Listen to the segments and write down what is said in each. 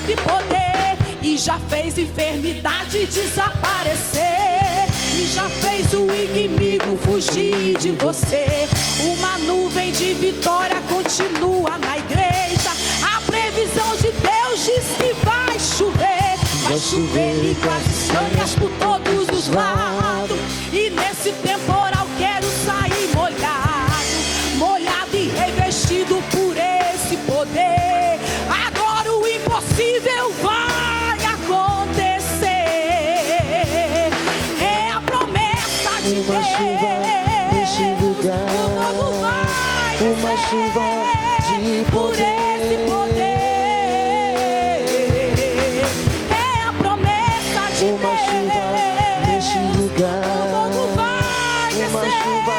santo e poder, e já fez enfermidade desaparecer, e já fez o inimigo fugir de você. Uma nuvem de vitória continua na igreja. A previsão de Deus diz que vai chover. Vai chover línguas estranhas por todos os lados, e nesse temporal quero sair molhado, molhado e revestido por esse poder. Agora o impossível vai acontecer. É a promessa de uma Deus. chuva neste lugar, uma chuva de por esse poder. É a promessa de uma Deus. chuva neste lugar, uma chuva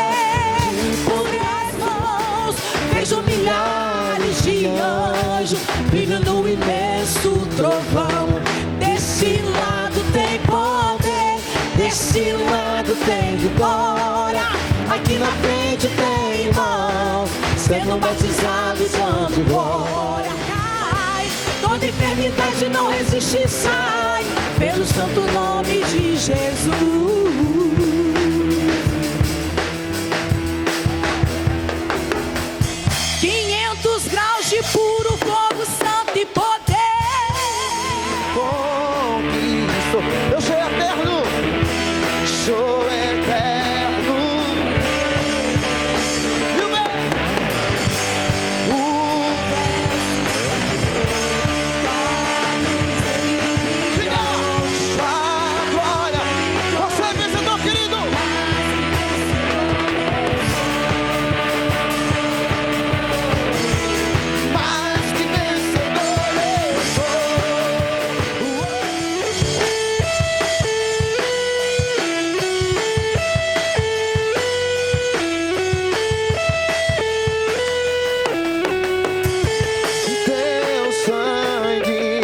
de Por as mãos vejo milhares de anjos brilhando no imenso trovão. Desse lado tem poder, desse lado tem vitória. Aqui na frente tem irmão sendo batizado e dando glória. Cai, toda enfermidade não resiste e sai, pelo santo nome de Jesus. 500 graus de puro fogo, santo e poder. conquistou. Eu sou eterno, sou eterno. E o meu, diga sua glória. Você é vencedor, querido. Mais que vencedor eu sou. Teu sangue,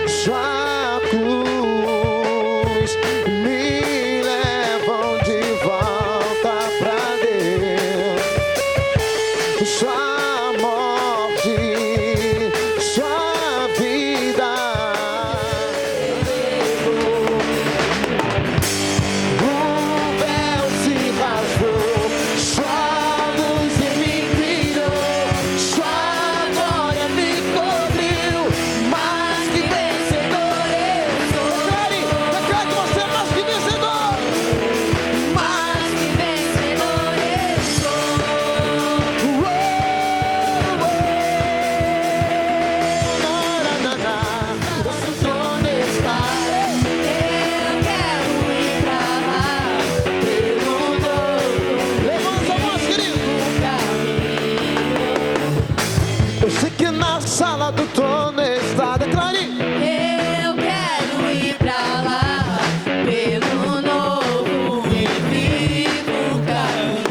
sua cruz me levam de volta pra Deus. Sua morte, sua vida, o véu se rasgou, sua luz me brilhou, sua glória me cobriu, mais que vencedor eu sou. Declare você é mais que vencedor. Mais que vencedor eu sou. Nosso trono está. Eu quero ir pra lá, Levanta a voz, querido. Eu sei que na sala do trono está. Declare. eu quero ir pra lá, pelo novo e vivo caminho.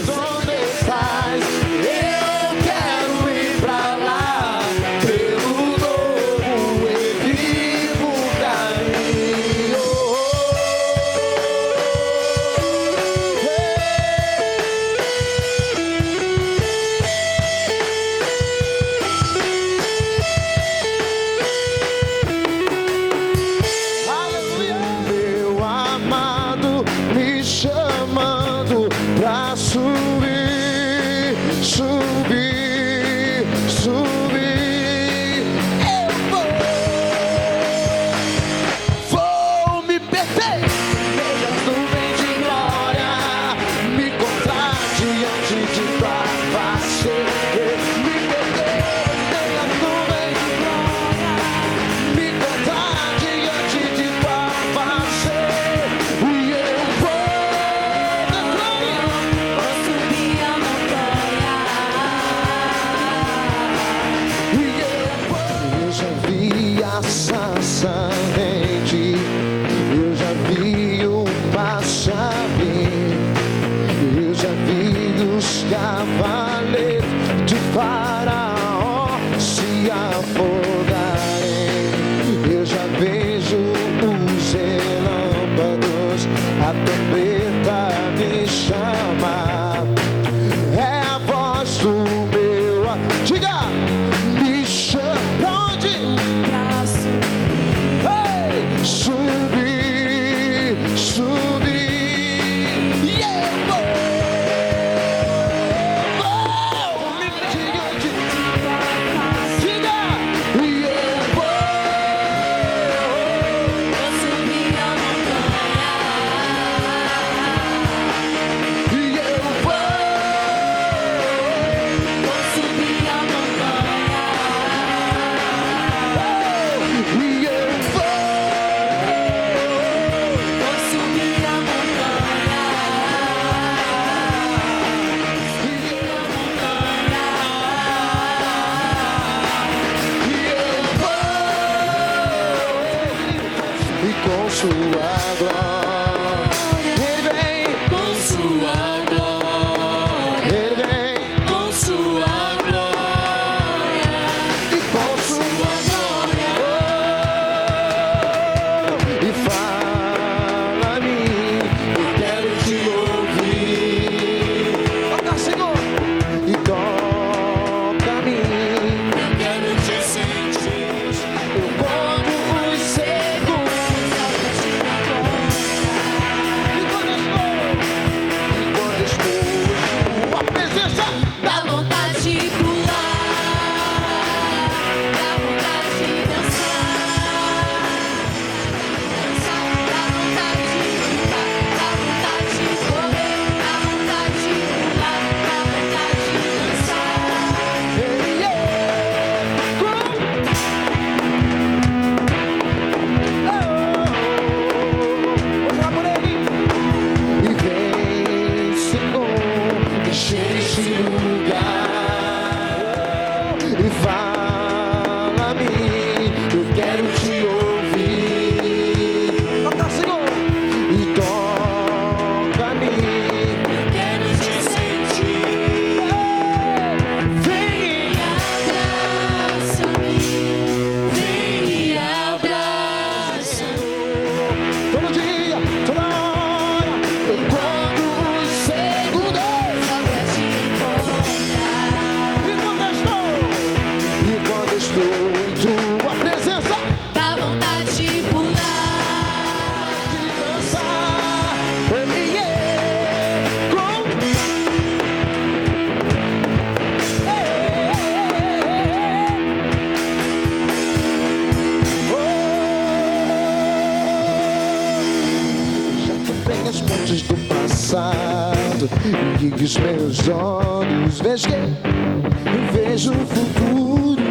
Onde estás? Eu quero ir pra lá, pelo novo e vivo caminho. Aleluia. Meu amado me chamando pra subir, subir, subir. Eu vou me perder. Veja as nuvens de glória me encontrar diante de tua face. Me perder pelas nuvens de glória, me encontrar diante de tua face. E eu vou subir a montanha. Eu já vi a sarça ardente, eu já vi o passarinho, eu já vi os cavaleiros de Faraó se afogarem, eu já vejo os relâmpagos, a trombeta me chama. É a voz do meu, diga, me chama. sua glória. Ele vem com sua glória, Ele vem com sua glória, e com sua glória. E fala a mim, eu quero te ouvir. Toca, Senhor, e toca a mim. Eu quero te sentir. Eu conto os segundos. E quando estou em tua presença, Dá vontade de pular, dá vontade de dançar, dá vontade de brincar, dá vontade de correr, dá vontade de pular, dá vontade de dançar. e vem, Senhor, encher esse lugar e fala a mim, eu quero te ouvir. Toca, Senhor, e toca a mim. Eu quero te sentir. Vem, Abraça-me, vem e abraça-me. todo dia, toda hora, eu conto os segundos. Só pra te encontrar. E quando estou em tua presença, Dá vontade de pular, de dançar, já que tem as pontes do passado e os meus olhos vejo o futuro,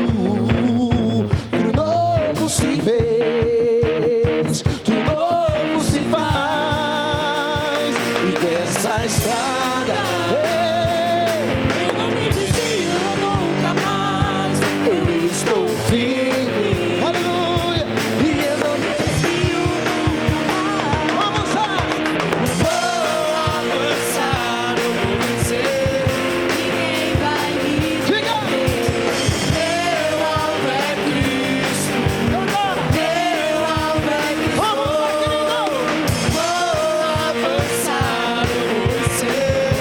tudo novo se fez, tudo novo se faz, e dessa estrada eu não me desvio nunca mais. eu estou firme, aleluia, e eu não me Desvio nunca mais. vamos lá, Vou avançar, eu vou vencer. Ninguém vai me diga, Meu alvo é Cristo, meu alvo é Cristo. vamos lá, querido. Vou avançar, eu vou vencer.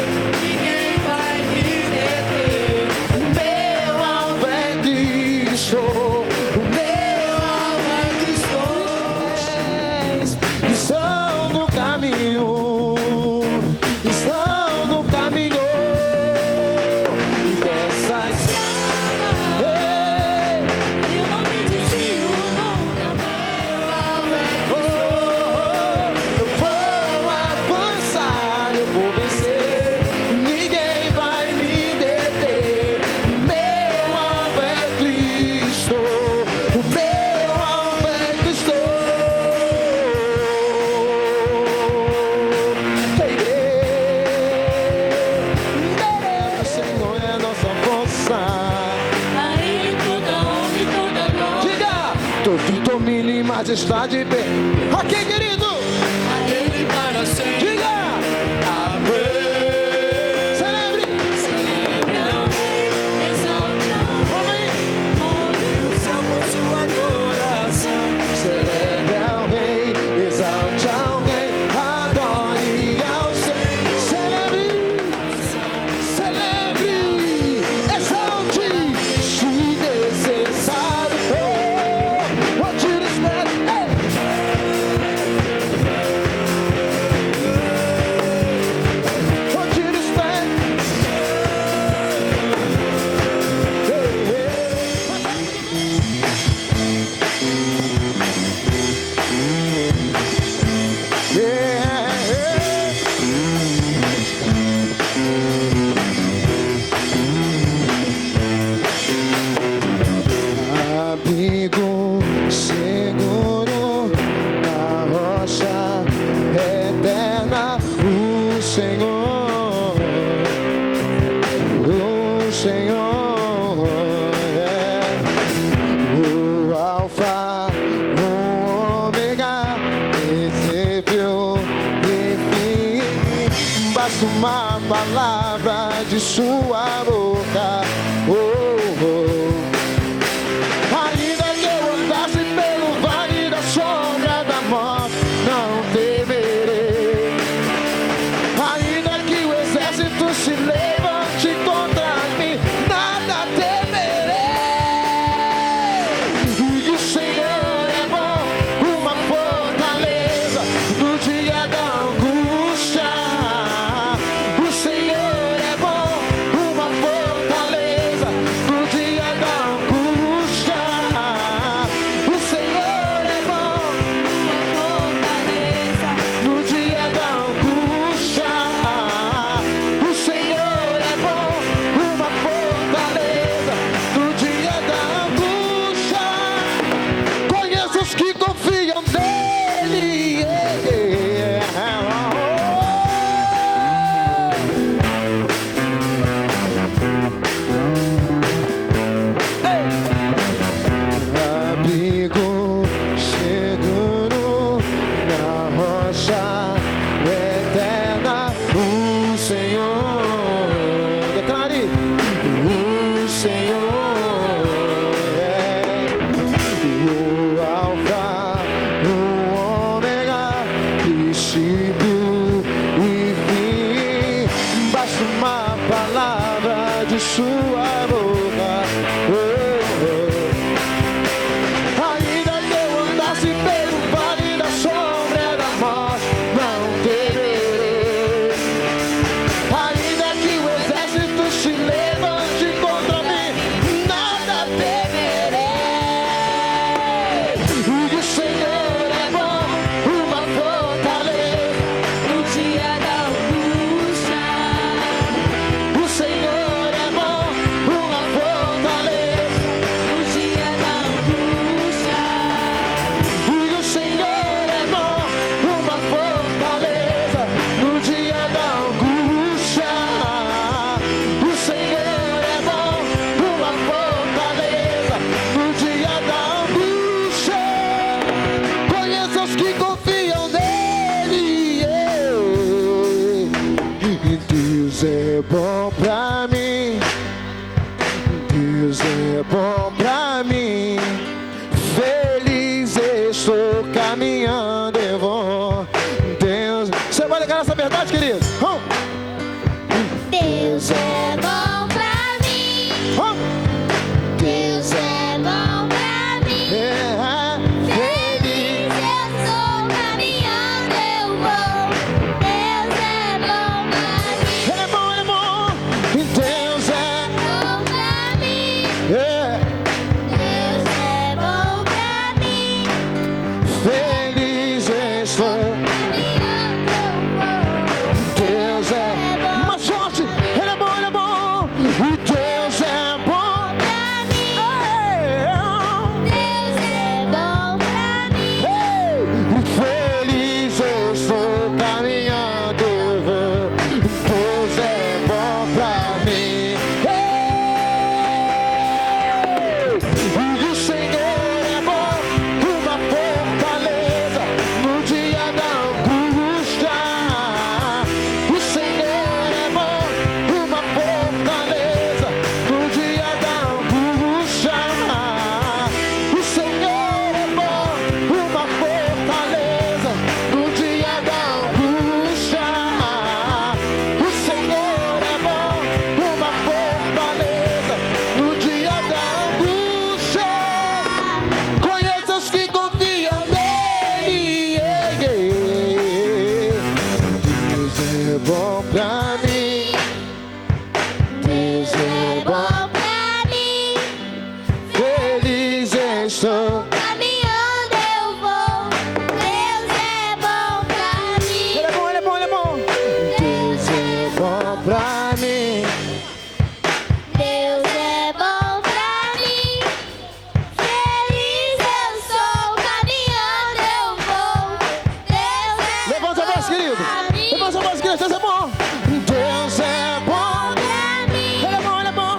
Ninguém vai me deter. Meu alvo É Cristo, o meu alvo é Cristo. estão no caminho, estão no caminho, e dessa estrada, Eu não me desvio nunca. Meu alvo é eu vou avançar, eu vou vencer, ninguém vai me deter, meu alvo é Cristo, o meu alvo é Cristo. O Senhor é a nossa força. A Ele toda honra e toda glória. Diga, todo domínio e majestade bem. Aqui, querido, A Ele para sempre. diga, celebre, Celebre ao Rei, exalte ao homem, Rei, o céu com sua adoração. celebre ao Rei, exalte ao Rei, adore ao Senhor. Celebre, exalte, se necessário. What you expect, what you expect. Amigo seguro na rocha eterna, o Senhor, é o Alfa, o Ômega, basta uma palavra de sua boca. Ainda que eu andasse pelo vale da sombra da morte, não temerei. Ainda que o exército se levante contra mim, nada temerei. E o Senhor é bom, uma fortaleza no dia da angústia. O Senhor é bom, uma fortaleza no dia da angústia. O Senhor é bom, uma fortaleza no dia da angústia. O Senhor é bom, uma fortaleza no dia da angústia. Conheço os que confiam nele. Abrigo seguro na rocha eterna. O Senhor, declare, o Senhor é o Alfa, o Ômega, princípio e fim. Basta uma palavra de sua boca. Ainda que eu andasse pelo vale da sombra da morte, não temerei. Ainda que o exército se levante contra mim, nada temerei. E o Senhor é bom, uma fortaleza No dia da angústia, o Senhor é bom, uma fortaleza. no dia da angústia, E o Senhor é bom, uma fortaleza no dia da angústia. O Senhor é bom, uma fortaleza no dia da angústia. Conheça os que confiam nele. E Deus é bom pra mim. Deus é bom pra mim. Feliz estou caminhando, eu vou. Deus. Você vai ligar essa verdade, querido? Deus é bom pra mim. Deus é bom pra mim. Feliz. Feliz eu sou, caminhando eu vou. Deus é bom pra mim. Ele é bom, ele é bom. E Deus é. Bom pra mim. Deus é bom pra mim. Feliz estou. Caminhando eu vou. Deus é. Mais forte. Ele é bom, ele é bom. E Deus é bom. Pra mim. Deus é bom pra mim. Feliz eu estou caminhando, eu vou. Deus é bom pra mim. E o Senhor é bom, uma fortaleza no dia da angústia. O Senhor é bom, uma fortaleza no dia da angústia. O Senhor é bom, uma fortaleza no dia da angústia. O Senhor é bom, uma fortaleza no dia da angústia. Conheça os que confiam nele. Deus é bom pra mim. Deus é bom. Bom pra mim. Feliz estou. Caminhando eu vou. Deus é bom pra mim. Ele é bom, ele é bom, ele é bom. Deus é bom pra mim. Deus é bom pra mim. Feliz eu sou, caminhando eu vou. Deus é Levanta a voz, querido. pra mim. Levanta a voz, querido. Deus é bom. Deus é bom. Pra mim. Ele é bom, ele é bom.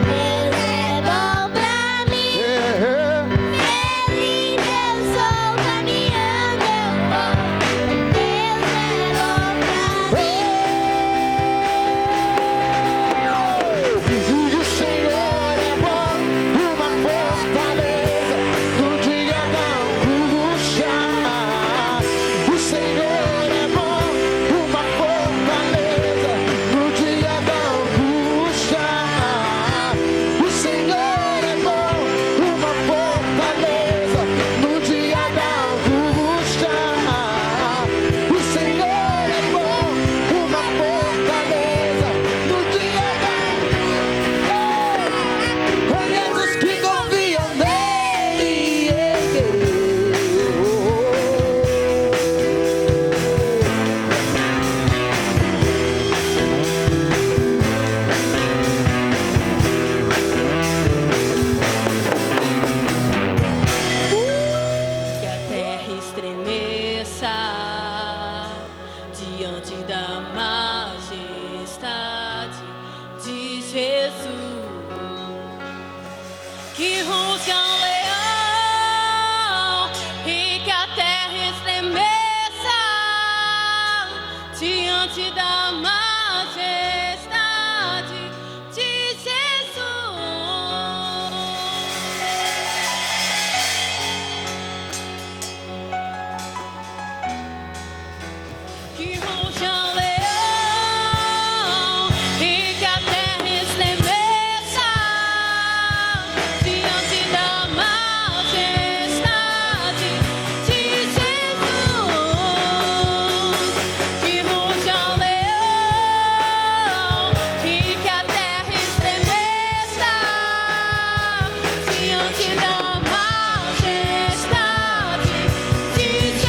Deus é bom pra mim. diante da majestade de Jesus. Que ruja o leão e que a terra estremeça diante da majestade de Jesus. Que ruja o leão e que a terra estremeça diante da majestade de Jesus.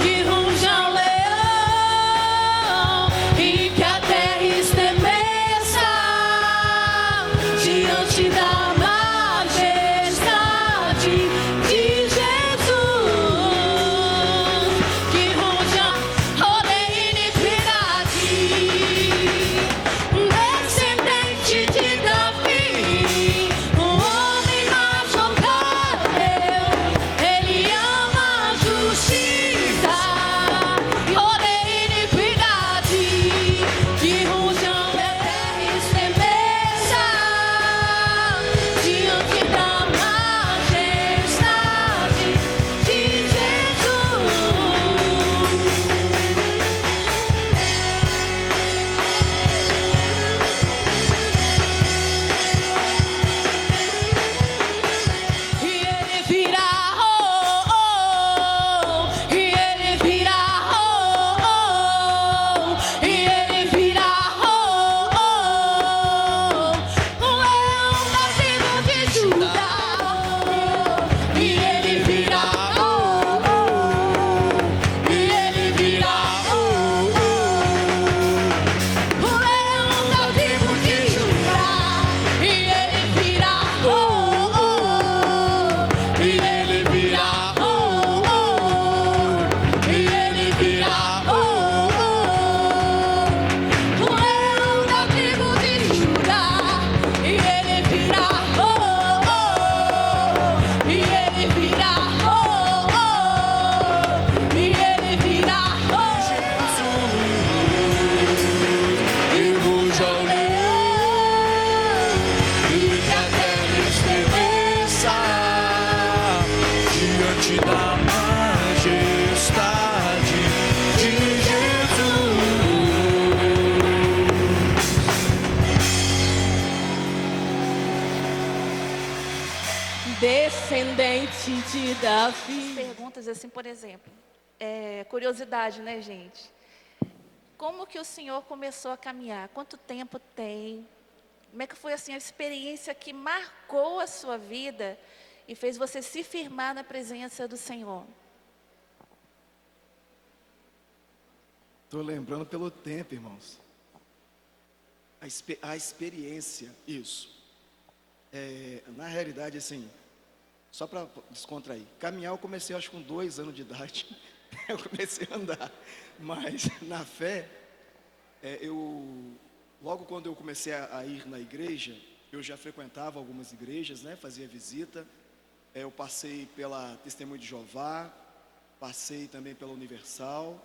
Que ruja o leão e que a terra estremeça diante da majestade de Jesus. Que ruja toda iniquidade, descendente de Davi, um homem machucável, ele ama a justiça. Toda iniquidade, que ruja a terra estremeça diante da majestade de Jesus. E ele virá, e ele virá, e ele virá, o leão da tribo de Judá. E ele virá, e ele virá, o leão da tribo de Judá. E ele virá, e ele virá, e ele virá, o leão da tribo de Judá. E ele virá, e ele virá, e ele virá, E ruja o leão e que a terra estremeça diante da majestade de Jesus. Descendente de Davi. Perguntas assim, por exemplo, curiosidade, né, gente? Como que o senhor começou a caminhar? Quanto tempo tem? Como é que foi assim a experiência que marcou a sua vida e fez você se firmar na presença do Senhor? Estou lembrando pelo tempo, irmãos. A experiência, isso. Na realidade, assim, só para descontrair. Caminhar eu comecei, acho, com 2 anos de idade. Eu comecei a andar. Mas, na fé, logo quando eu comecei a ir na igreja, eu já frequentava algumas igrejas, né? Fazia visita. Eu passei pela Testemunho de Jeová, passei também pela Universal,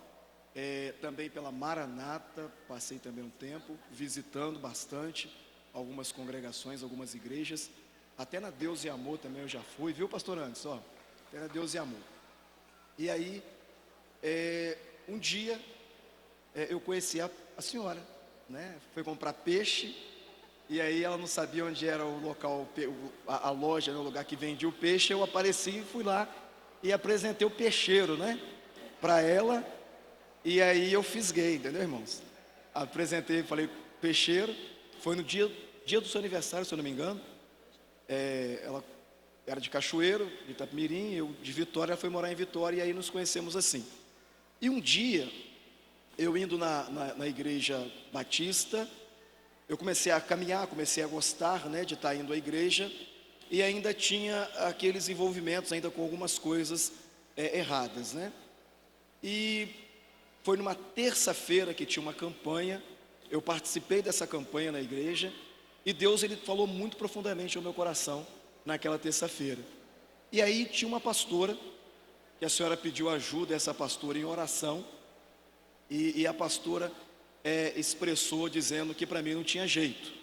também pela Maranata, passei também um tempo, visitando bastante algumas congregações, algumas igrejas. Até na Deus e Amor também eu já fui, viu, pastor Anderson? Ó, até na Deus e Amor. E aí, um dia, eu conheci a senhora, né? Foi comprar peixe, e aí ela não sabia onde era o local, a loja, né, o lugar que vendia o peixe. Eu apareci e fui lá e apresentei o peixeiro, né, para ela. E aí eu fisguei, entendeu, irmãos? Apresentei, falei, peixeiro. Foi no dia do seu aniversário, se eu não me engano. Ela era de Cachoeiro, de Itapemirim, eu de Vitória, ela foi morar em Vitória, e aí nos conhecemos assim. E um dia, eu indo na igreja batista, eu comecei a caminhar, comecei a gostar, né, de estar indo à igreja, e ainda tinha aqueles envolvimentos ainda com algumas coisas erradas, né? E foi numa terça-feira que tinha uma campanha, eu participei dessa campanha na igreja, e Deus, ele falou muito profundamente ao meu coração naquela terça-feira. E aí tinha uma pastora, que a senhora pediu ajuda, essa pastora, em oração, E a pastora expressou dizendo que para mim não tinha jeito.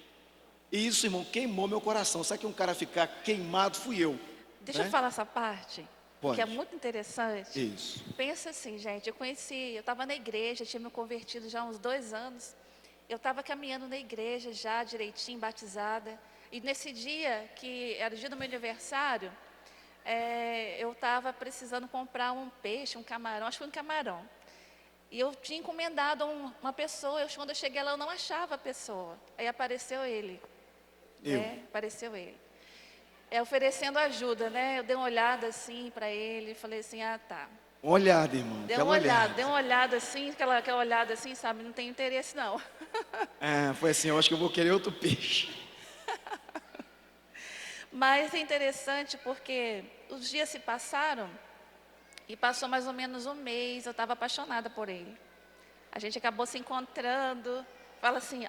E isso, irmão, queimou meu coração. Sabe que um cara ficar queimado fui eu. Deixa né? eu falar essa parte, Pode. que é muito interessante. Isso. Pensa assim, gente, eu estava na igreja, tinha me convertido já há uns 2 anos. Eu estava caminhando na igreja já direitinho, batizada. E nesse dia, que era o dia do meu aniversário, eu estava precisando comprar um peixe, um camarão, acho que foi um camarão. E eu tinha encomendado uma pessoa, quando eu cheguei lá eu não achava a pessoa. Aí apareceu ele. Apareceu ele. Oferecendo ajuda, né? Eu dei uma olhada assim para ele, falei assim, tá. Uma olhada, irmão. Dei uma olhada assim, aquela olhada assim, sabe? Não tem interesse não. Foi assim, eu acho que eu vou querer outro peixe. Mas é interessante porque os dias se passaram e passou mais ou menos um mês, eu estava apaixonada por ele. A gente acabou se encontrando, fala assim,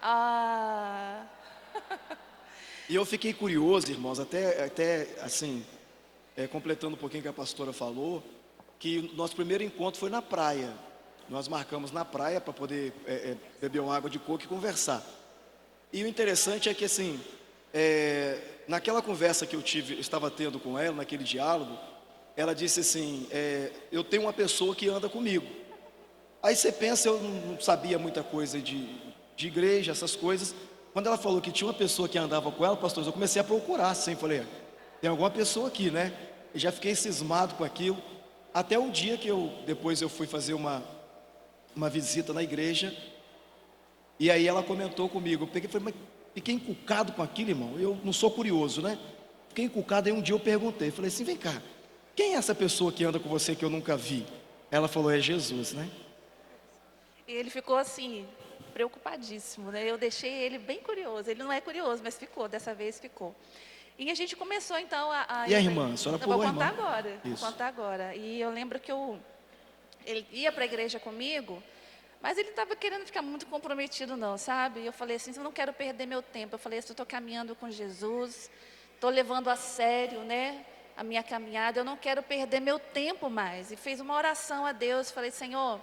E eu fiquei curioso, irmãos, até assim, completando um pouquinho o que a pastora falou, que o nosso primeiro encontro foi na praia. Nós marcamos na praia para poder beber uma água de coco e conversar. E o interessante é que assim, naquela conversa que eu estava tendo com ela, naquele diálogo, ela disse assim, eu tenho uma pessoa que anda comigo. Aí você pensa, eu não sabia muita coisa de igreja, essas coisas. Quando ela falou que tinha uma pessoa que andava com ela, pastor, eu comecei a procurar assim, falei, tem alguma pessoa aqui, né? E já fiquei cismado com aquilo. Até o dia que depois eu fui fazer uma visita na igreja, e aí ela comentou comigo, mas fiquei encucado com aquilo, irmão, eu não sou curioso, né? Fiquei encucado, aí um dia eu perguntei, falei assim, vem cá, quem é essa pessoa que anda com você que eu nunca vi? Ela falou, é Jesus, né? E ele ficou assim, preocupadíssimo, né? Eu deixei ele bem curioso, ele não é curioso, mas dessa vez ficou. E a gente começou então a E a irmã? A senhora pulou a irmã? Vou contar agora. E eu lembro que ele ia para a igreja comigo, mas ele estava querendo ficar muito comprometido não, sabe? E eu falei assim, eu não quero perder meu tempo. Eu falei assim, eu estou caminhando com Jesus, estou levando a sério, né, a minha caminhada, eu não quero perder meu tempo mais. E fiz uma oração a Deus, falei, Senhor,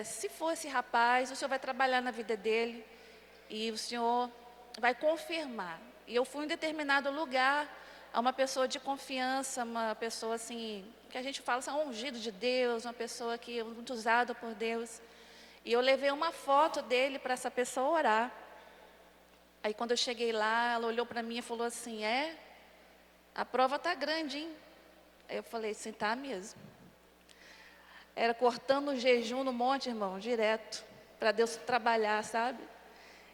se for esse rapaz, o Senhor vai trabalhar na vida dele e o Senhor vai confirmar. E eu fui em determinado lugar, a uma pessoa de confiança, uma pessoa assim, que a gente fala assim, ungido de Deus, uma pessoa que é muito usada por Deus. E eu levei uma foto dele para essa pessoa orar. Aí quando eu cheguei lá, ela olhou para mim e falou assim, a prova está grande, hein? Aí eu falei assim, tá mesmo. Era cortando o jejum no monte, irmão, direto, para Deus trabalhar, sabe?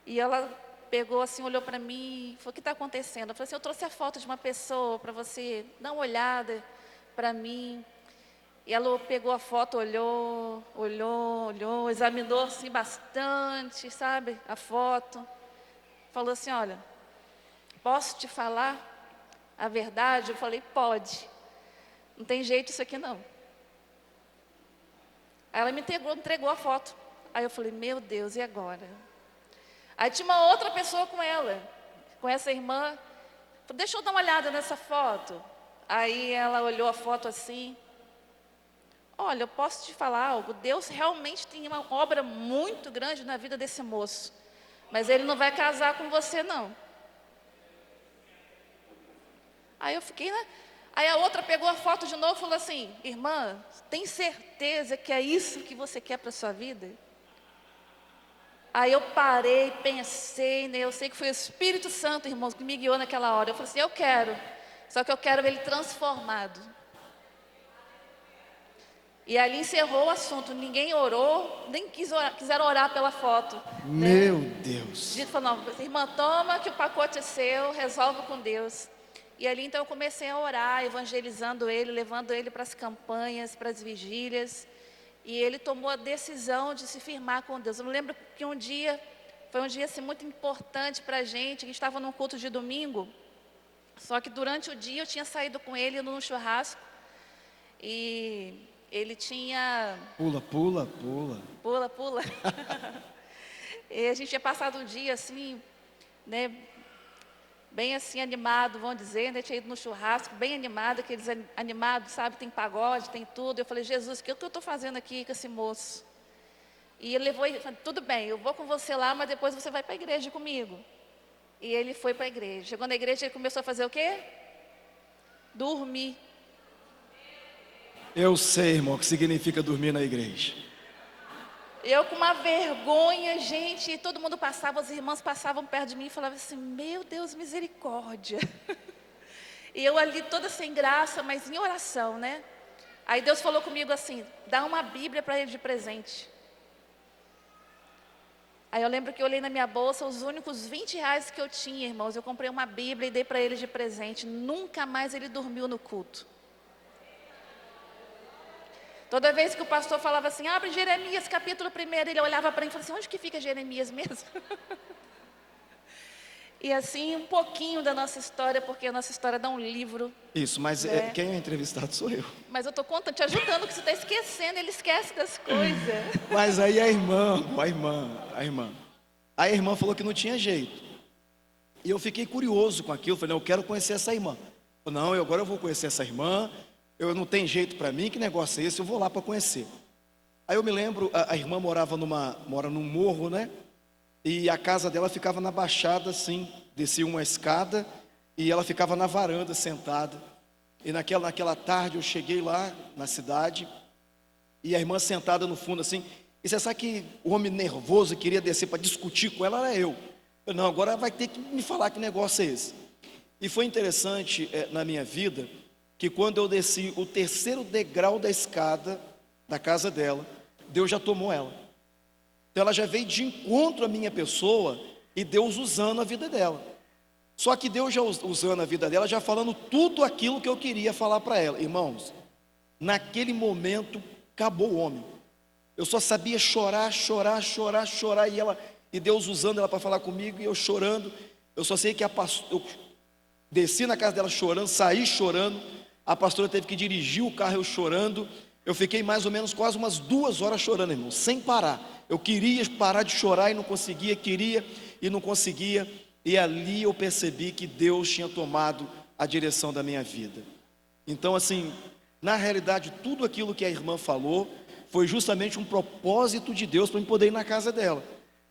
E ela pegou assim, olhou para mim e falou, o que está acontecendo? Eu falei assim, eu trouxe a foto de uma pessoa para você dar uma olhada para mim. E ela pegou a foto, olhou, examinou assim bastante, sabe, a foto. Falou assim, olha, posso te falar a verdade? Eu falei, pode. Não tem jeito isso aqui não. Aí ela me entregou a foto. Aí eu falei, meu Deus, e agora? Aí tinha uma outra pessoa com ela, com essa irmã. Falei, deixa eu dar uma olhada nessa foto. Aí ela olhou a foto assim. Olha, eu posso te falar algo. Deus realmente tem uma obra muito grande na vida desse moço. Mas ele não vai casar com você, não. Aí eu fiquei, né? Aí a outra pegou a foto de novo e falou assim, irmã, tem certeza que é isso que você quer para a sua vida? Aí eu parei, pensei, né? Eu sei que foi o Espírito Santo, irmãos, que me guiou naquela hora. Eu falei assim, eu quero, só que eu quero ele transformado. E ali encerrou o assunto, ninguém orou, nem quiseram orar pela foto. Meu Deus. Dito falou, não, irmã, toma que o pacote é seu, resolve com Deus. E ali então eu comecei a orar, evangelizando ele, levando ele para as campanhas, para as vigílias. E ele tomou a decisão de se firmar com Deus. Eu me lembro que foi um dia assim, muito importante para a gente estava num culto de domingo. Só que durante o dia eu tinha saído com ele num churrasco. E ele tinha... Pula. Pula. E a gente tinha passado um dia assim, né, bem assim animado, vamos dizer, né, tinha ido no churrasco, bem animado, aqueles animados, sabe, tem pagode, tem tudo. Eu falei, Jesus, o que eu estou fazendo aqui com esse moço? E ele levou e falou, tudo bem, eu vou com você lá, mas depois você vai para a igreja comigo. E ele foi para a igreja. Chegou na igreja, ele começou a fazer o quê? Dormir. Eu sei, irmão, o que significa dormir na igreja. Eu com uma vergonha, gente, e todo mundo passava, os irmãos passavam perto de mim e falavam assim, meu Deus, misericórdia. E eu ali toda sem graça, mas em oração, né? Aí Deus falou comigo assim, dá uma Bíblia para ele de presente. Aí eu lembro que eu olhei na minha bolsa, os únicos 20 reais que eu tinha, irmãos, eu comprei uma Bíblia e dei para ele de presente. Nunca mais ele dormiu no culto. Toda vez que o pastor falava assim, abre Jeremias capítulo 1, ele olhava para mim e falava assim, onde que fica Jeremias mesmo? E assim, um pouquinho da nossa história, porque a nossa história dá um livro. Isso, mas né? quem é entrevistado sou eu. Mas eu estou contando, te ajudando, que você está esquecendo, ele esquece das coisas. Mas aí a irmã falou que não tinha jeito. E eu fiquei curioso com aquilo, falei, não, eu quero conhecer essa irmã. Não, agora eu vou conhecer essa irmã, eu não tenho jeito para mim, que negócio é esse? Eu vou lá para conhecer. Aí eu me lembro, a irmã mora num morro, né? E a casa dela ficava na baixada, assim, descia uma escada e ela ficava na varanda sentada. E naquela tarde eu cheguei lá na cidade e a irmã sentada no fundo assim. E você sabe que o homem nervoso queria descer para discutir com ela era eu. Eu não, agora vai ter que me falar que negócio é esse. E foi interessante na minha vida que quando eu desci o 3º degrau da escada da casa dela, Deus já tomou ela. Então ela já veio de encontro à minha pessoa e Deus usando a vida dela. Só que Deus já usando a vida dela, já falando tudo aquilo que eu queria falar para ela. Irmãos, naquele momento acabou o homem. Eu só sabia chorar e Deus usando ela para falar comigo e eu chorando. Eu só sei que eu desci na casa dela chorando, saí chorando. A pastora teve que dirigir o carro eu chorando. Eu fiquei mais ou menos quase umas 2 horas chorando, irmão, sem parar. Eu queria parar de chorar e não conseguia, queria e não conseguia. E ali eu percebi que Deus tinha tomado a direção da minha vida. Então assim, na realidade, tudo aquilo que a irmã falou foi justamente um propósito de Deus para eu poder ir na casa dela.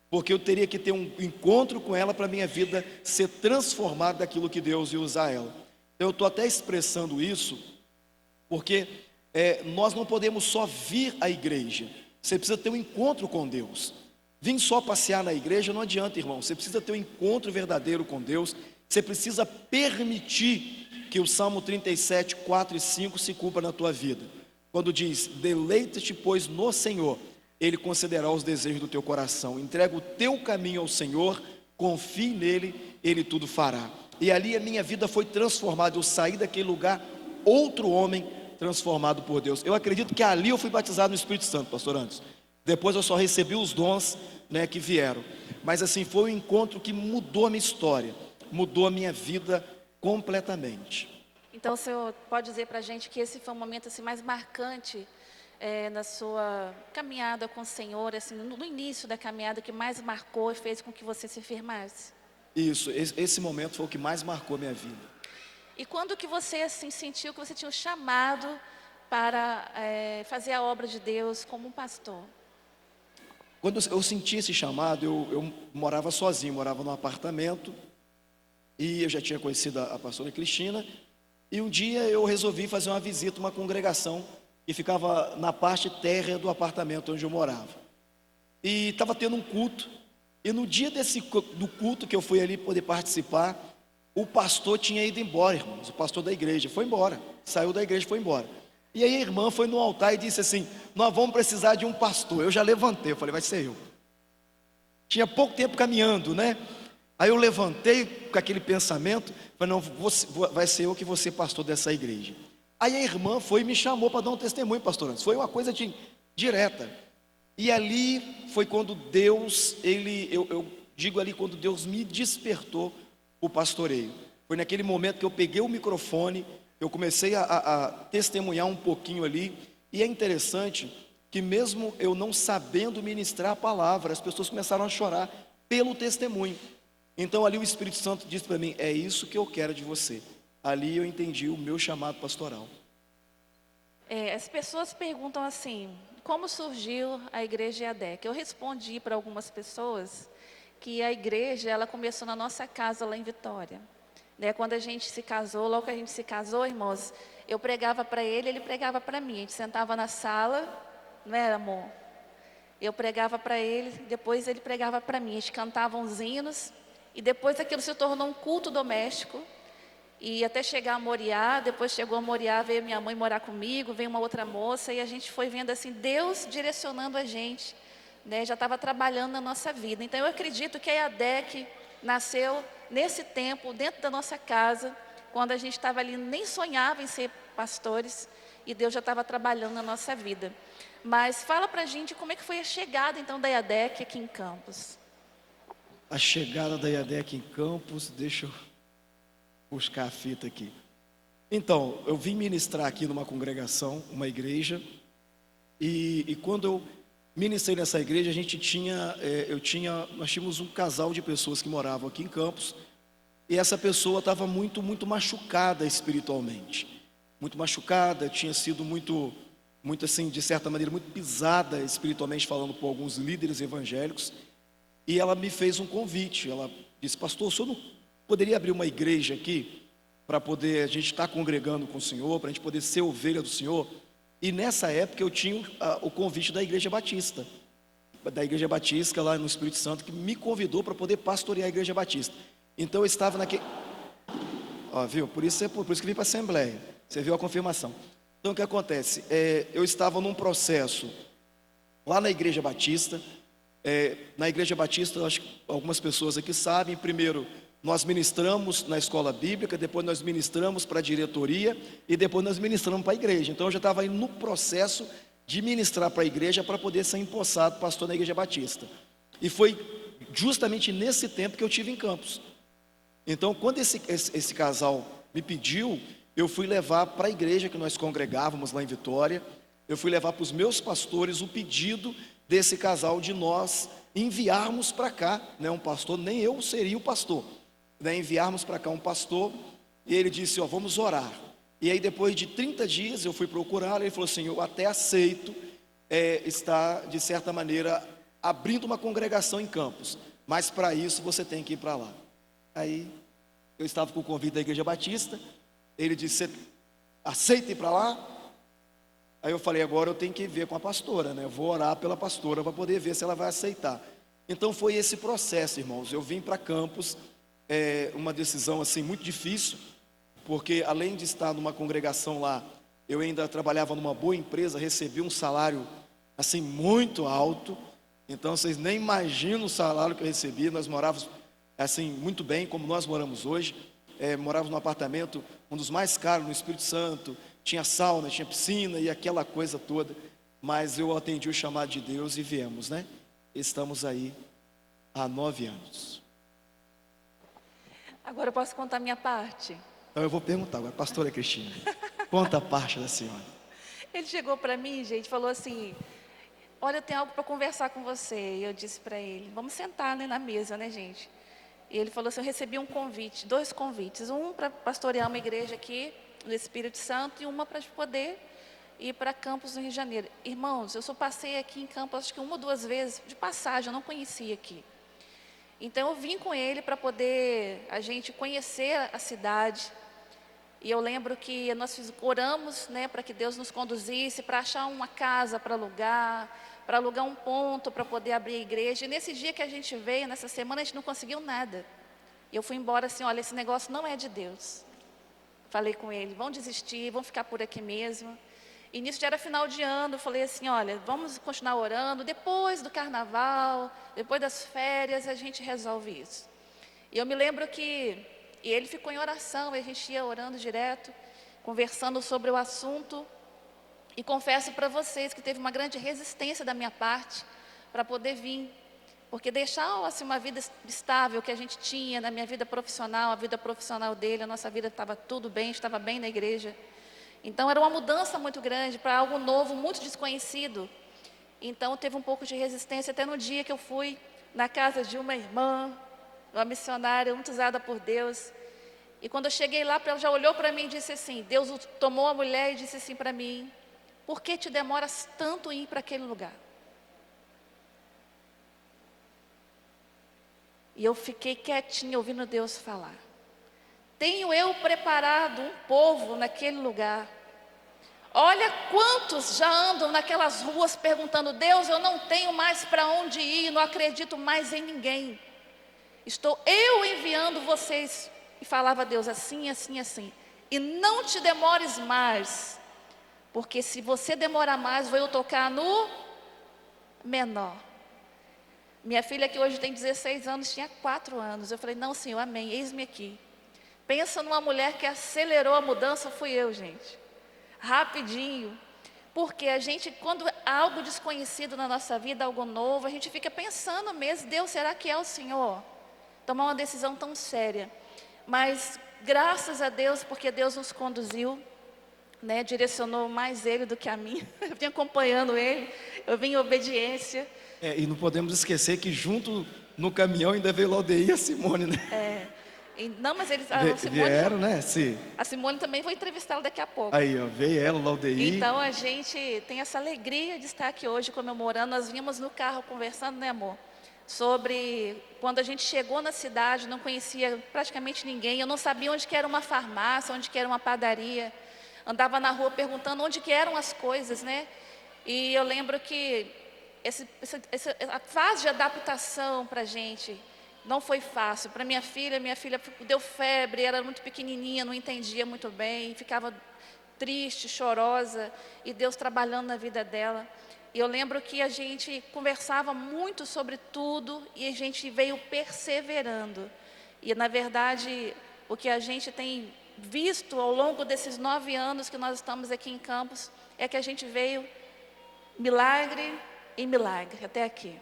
Porque eu teria que ter um encontro com ela para a minha vida ser transformada daquilo que Deus ia usar ela. Então eu estou até expressando isso, porque nós não podemos só vir à igreja. Você precisa ter um encontro com Deus. Vim só passear na igreja não adianta, irmão. Você precisa ter um encontro verdadeiro com Deus. Você precisa permitir que o Salmo 37, 4 e 5 se cumpra na tua vida. Quando diz, deleita-te, pois, no Senhor, Ele concederá os desejos do teu coração. Entrega o teu caminho ao Senhor, confie nele, Ele tudo fará. E ali a minha vida foi transformada. Eu saí daquele lugar, outro homem transformado por Deus. Eu acredito que ali eu fui batizado no Espírito Santo, pastor Anderson. Depois eu só recebi os dons, né, que vieram. Mas assim, foi um encontro que mudou a minha história, mudou a minha vida completamente. Então o senhor pode dizer para a gente que esse foi o momento assim, mais marcante na sua caminhada com o Senhor, assim, no início da caminhada, que mais marcou e fez com que você se firmasse? Isso, esse momento foi o que mais marcou a minha vida. E quando que você assim, sentiu que você tinha um chamado para fazer a obra de Deus como um pastor? Quando eu senti esse chamado, eu morava sozinho, morava num apartamento, e eu já tinha conhecido a pastora Cristina, e um dia eu resolvi fazer uma visita a uma congregação que ficava na parte térrea do apartamento onde eu morava. E estava tendo um culto, e no dia do culto que eu fui ali poder participar, o pastor tinha ido embora, irmãos, o pastor da igreja foi embora, saiu da igreja e foi embora. E aí a irmã foi no altar e disse assim, nós vamos precisar de um pastor. Eu já levantei, eu falei, vai ser eu. Tinha pouco tempo caminhando, né? Aí eu levantei com aquele pensamento, falei, não, vai ser eu que vou ser pastor dessa igreja. Aí a irmã foi e me chamou para dar um testemunho, pastor Anderson. Foi uma coisa direta. E ali foi quando Deus, eu digo ali, quando Deus me despertou o pastoreio. Foi naquele momento que eu peguei o microfone, eu comecei a testemunhar um pouquinho ali. E é interessante que mesmo eu não sabendo ministrar a palavra, as pessoas começaram a chorar pelo testemunho. Então ali o Espírito Santo disse para mim, é isso que eu quero de você. Ali eu entendi o meu chamado pastoral. As pessoas perguntam assim, como surgiu a igreja EADEC? Eu respondi para algumas pessoas que a igreja, ela começou na nossa casa lá em Vitória. Né? Quando a gente se casou, logo que a gente se casou, irmãos, eu pregava para ele pregava para mim. A gente sentava na sala, não era, amor? Eu pregava para ele, depois ele pregava para mim. A gente cantava uns hinos e depois aquilo se tornou um culto doméstico. E até chegar a Moriá, depois chegou a Moriá, veio minha mãe morar comigo, veio uma outra moça e a gente foi vendo assim, Deus direcionando a gente, né? Já estava trabalhando na nossa vida. Então eu acredito que a EADEC nasceu nesse tempo, dentro da nossa casa, quando a gente estava ali, nem sonhava em ser pastores e Deus já estava trabalhando na nossa vida. Mas fala pra gente como é que foi a chegada então da EADEC aqui em Campos. A chegada da EADEC em Campos, deixa eu buscar a fita aqui. Então, eu vim ministrar aqui numa congregação, uma igreja, e quando eu ministrei nessa igreja, nós tínhamos um casal de pessoas que moravam aqui em Campos, e essa pessoa estava muito machucada espiritualmente, muito machucada, tinha sido muito assim, de certa maneira, muito pisada espiritualmente falando por alguns líderes evangélicos, e ela me fez um convite. Ela disse: pastor, o senhor não poderia abrir uma igreja aqui, para poder a gente estar congregando com o senhor, para a gente poder ser ovelha do senhor? E nessa época eu tinha o convite da Igreja Batista, lá no Espírito Santo, que me convidou para poder pastorear a Igreja Batista. Então eu estava naquele... viu? Por isso que eu vim para a Assembleia. Você viu a confirmação. Então o que acontece? Eu estava num processo lá na Igreja Batista. Na Igreja Batista, acho que algumas pessoas aqui sabem, primeiro nós ministramos na escola bíblica, depois nós ministramos para a diretoria e depois nós ministramos para a igreja. Então eu já estava no processo de ministrar para a igreja para poder ser empossado pastor na Igreja Batista. E foi justamente nesse tempo que eu tive em Campos. Então quando esse casal me pediu, eu fui levar para a igreja que nós congregávamos lá em Vitória, eu fui levar para os meus pastores o pedido desse casal de nós enviarmos para cá, né, um pastor. Nem eu seria o pastor, né, enviarmos para cá um pastor. E ele disse: vamos orar. E aí depois de 30 dias eu fui procurá-lo. Ele falou assim: eu até aceito estar de certa maneira abrindo uma congregação em Campos, mas para isso você tem que ir para lá. Aí eu estava com o convite da Igreja Batista. Ele disse: você aceita ir para lá? Aí eu falei: agora eu tenho que ver com a pastora, né? Eu vou orar pela pastora para poder ver se ela vai aceitar. Então foi esse processo, irmãos. Eu vim para Campos, uma decisão assim muito difícil, porque além de estar numa congregação lá, eu ainda trabalhava numa boa empresa, recebi um salário assim muito alto. Então vocês nem imaginam o salário que eu recebi. Nós morávamos assim muito bem, como nós moramos hoje. Morávamos num apartamento, um dos mais caros no Espírito Santo. Tinha sauna, tinha piscina e aquela coisa toda. Mas eu atendi o chamado de Deus e viemos, né? Estamos aí há 9 anos. Agora eu posso contar a minha parte? Então eu vou perguntar agora, pastora Cristina, conta a parte da senhora. Ele chegou para mim, gente, falou assim: olha, eu tenho algo para conversar com você. E eu disse para ele: vamos sentar, né, na mesa, né, gente? E ele falou assim: eu recebi um convite, 2 convites. Um para pastorear uma igreja aqui no Espírito Santo e uma para poder ir para Campos, no Rio de Janeiro. Irmãos, eu só passei aqui em Campos acho que 1 ou 2 vezes de passagem, eu não conhecia aqui. Então eu vim com ele para poder a gente conhecer a cidade. E eu lembro que nós oramos, né, para que Deus nos conduzisse, para achar uma casa para alugar um ponto para poder abrir a igreja. E nesse dia que a gente veio, nessa semana, a gente não conseguiu nada. E eu fui embora assim: olha, esse negócio não é de Deus. Falei com ele: vão desistir, vão ficar por aqui mesmo. E nisso já era final de ano, eu falei assim: olha, vamos continuar orando, depois do carnaval, depois das férias, a gente resolve isso. E eu me lembro que ele ficou em oração, e a gente ia orando direto, conversando sobre o assunto. E confesso para vocês que teve uma grande resistência da minha parte para poder vir. Porque deixar assim, uma vida estável que a gente tinha na minha vida profissional, a vida profissional dele, a nossa vida estava tudo bem, estava bem na igreja. Então era uma mudança muito grande para algo novo, muito desconhecido. Então teve um pouco de resistência até no dia que eu fui na casa de uma irmã, uma missionária muito usada por Deus. E quando eu cheguei lá, ela já olhou para mim e disse assim: Deus tomou a mulher e disse assim para mim: Por que te demoras tanto em ir para aquele lugar? E eu fiquei quietinha ouvindo Deus falar. Tenho eu preparado um povo naquele lugar. Olha quantos já andam naquelas ruas perguntando: Deus, eu não tenho mais para onde ir, não acredito mais em ninguém. Estou eu enviando vocês. E falava a Deus assim, assim, assim. E não te demores mais, porque se você demorar mais, vou eu tocar no menor. Minha filha, que hoje tem 16 anos, tinha 4 anos. Eu falei: não, Senhor, amém, eis-me aqui. Pensa numa mulher que acelerou a mudança, fui eu, gente. Rapidinho. Porque a gente, quando há algo desconhecido na nossa vida, algo novo, a gente fica pensando mesmo: Deus, será que é o Senhor? Tomar uma decisão tão séria. Mas graças a Deus, porque Deus nos conduziu, né, direcionou mais Ele do que a mim. Eu vim acompanhando Ele, eu vim em obediência. E não podemos esquecer que junto no caminhão ainda veio Laudeir e a Simone, né? Não, mas eles, a Simone, Vieram, né? Sim. a Simone também vou entrevistá-la daqui a pouco. Aí, ó, veio ela, Laudeir. Então a gente tem essa alegria de estar aqui hoje comemorando. Nós vínhamos no carro conversando, né, amor? Sobre quando a gente chegou na cidade, não conhecia praticamente ninguém. Eu não sabia onde que era uma farmácia, onde que era uma padaria. Andava na rua perguntando onde que eram as coisas, né? E eu lembro que a fase de adaptação para a gente não foi fácil. Para minha filha deu febre, era muito pequenininha, não entendia muito bem, ficava triste, chorosa, e Deus trabalhando na vida dela. E eu lembro que a gente conversava muito sobre tudo e a gente veio perseverando. E na verdade, o que a gente tem visto ao longo desses 9 anos que nós estamos aqui em Campos é que a gente veio milagre em milagre até aqui.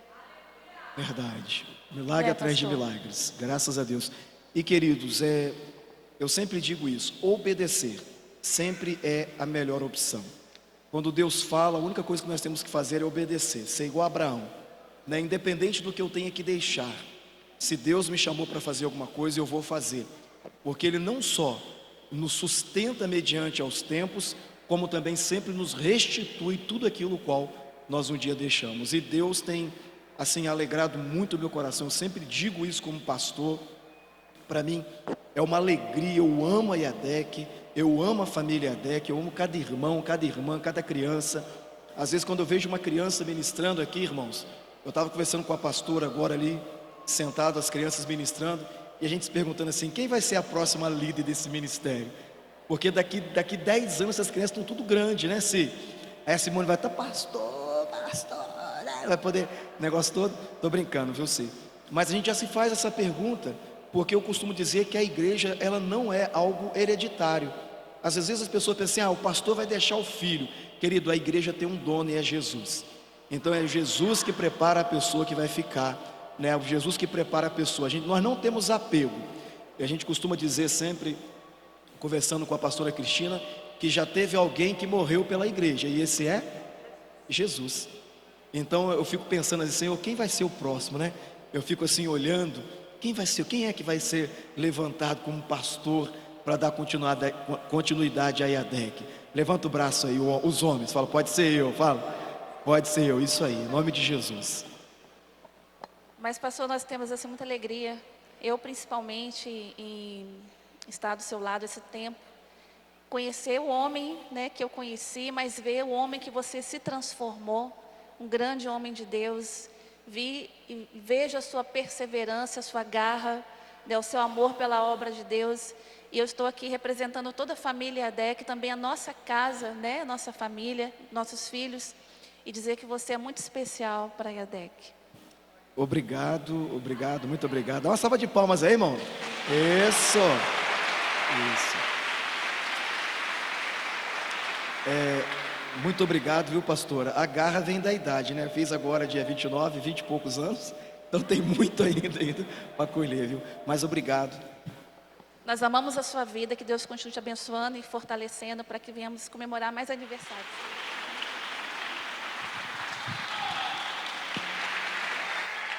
Verdade. Milagre atrás de milagres. Graças a Deus. E queridos, eu sempre digo isso: obedecer sempre é a melhor opção. Quando Deus fala, a única coisa que nós temos que fazer é obedecer. Ser igual a Abraão, né? Independente do que eu tenha que deixar. Se Deus me chamou para fazer alguma coisa, eu vou fazer. Porque Ele não só nos sustenta mediante aos tempos, como também sempre nos restitui tudo aquilo qual nós um dia deixamos. E Deus tem, assim, alegrado muito o meu coração. Eu sempre digo isso como pastor. Para mim é uma alegria. Eu amo a IADEC, eu amo a família IADEC, eu amo cada irmão, cada irmã, cada criança. Às vezes quando eu vejo uma criança ministrando aqui, irmãos, eu estava conversando com a pastora agora ali, sentado, as crianças ministrando, e a gente se perguntando assim: quem vai ser a próxima líder desse ministério? Porque daqui 10 anos essas crianças estão tudo grande, né? Aí a Simone vai estar: pastor, né? Vai poder, negócio todo. Estou brincando, viu, Sim? Mas a gente já se faz essa pergunta, porque eu costumo dizer que a igreja, ela não é algo hereditário. Às vezes as pessoas pensam: o pastor vai deixar o filho. Querido, a igreja tem um dono e é Jesus. Então é Jesus que prepara a pessoa que vai ficar, né? Jesus que prepara a pessoa. Nós não temos apego. E a gente costuma dizer sempre, conversando com a pastora Cristina, que já teve alguém que morreu pela igreja, e esse é Jesus. Então eu fico pensando assim: Senhor, quem vai ser o próximo, né? Eu fico assim olhando, quem é que vai ser levantado como pastor para dar continuidade à IADEC? Levanta o braço aí, os homens, fala: pode ser eu, fala, pode ser eu, isso aí, em nome de Jesus. Mas pastor, nós temos assim muita alegria, eu principalmente, em estar do seu lado esse tempo, conhecer o homem, né, que eu conheci, mas ver o homem que você se transformou, um grande homem de Deus. Vi e vejo a sua perseverança, a sua garra, né, o seu amor pela obra de Deus. E eu estou aqui representando toda a família IADEC, também a nossa casa, né, nossa família, nossos filhos, e dizer que você é muito especial para a IADEC. Obrigado, muito obrigado. Dá uma salva de palmas aí, irmão. Isso. Muito obrigado, viu, pastora? A garra vem da idade, né? Fiz agora dia 29, 20 e poucos anos. Então tem muito ainda para colher, viu? Mas obrigado. Nós amamos a sua vida, que Deus continue te abençoando e fortalecendo para que venhamos comemorar mais aniversários.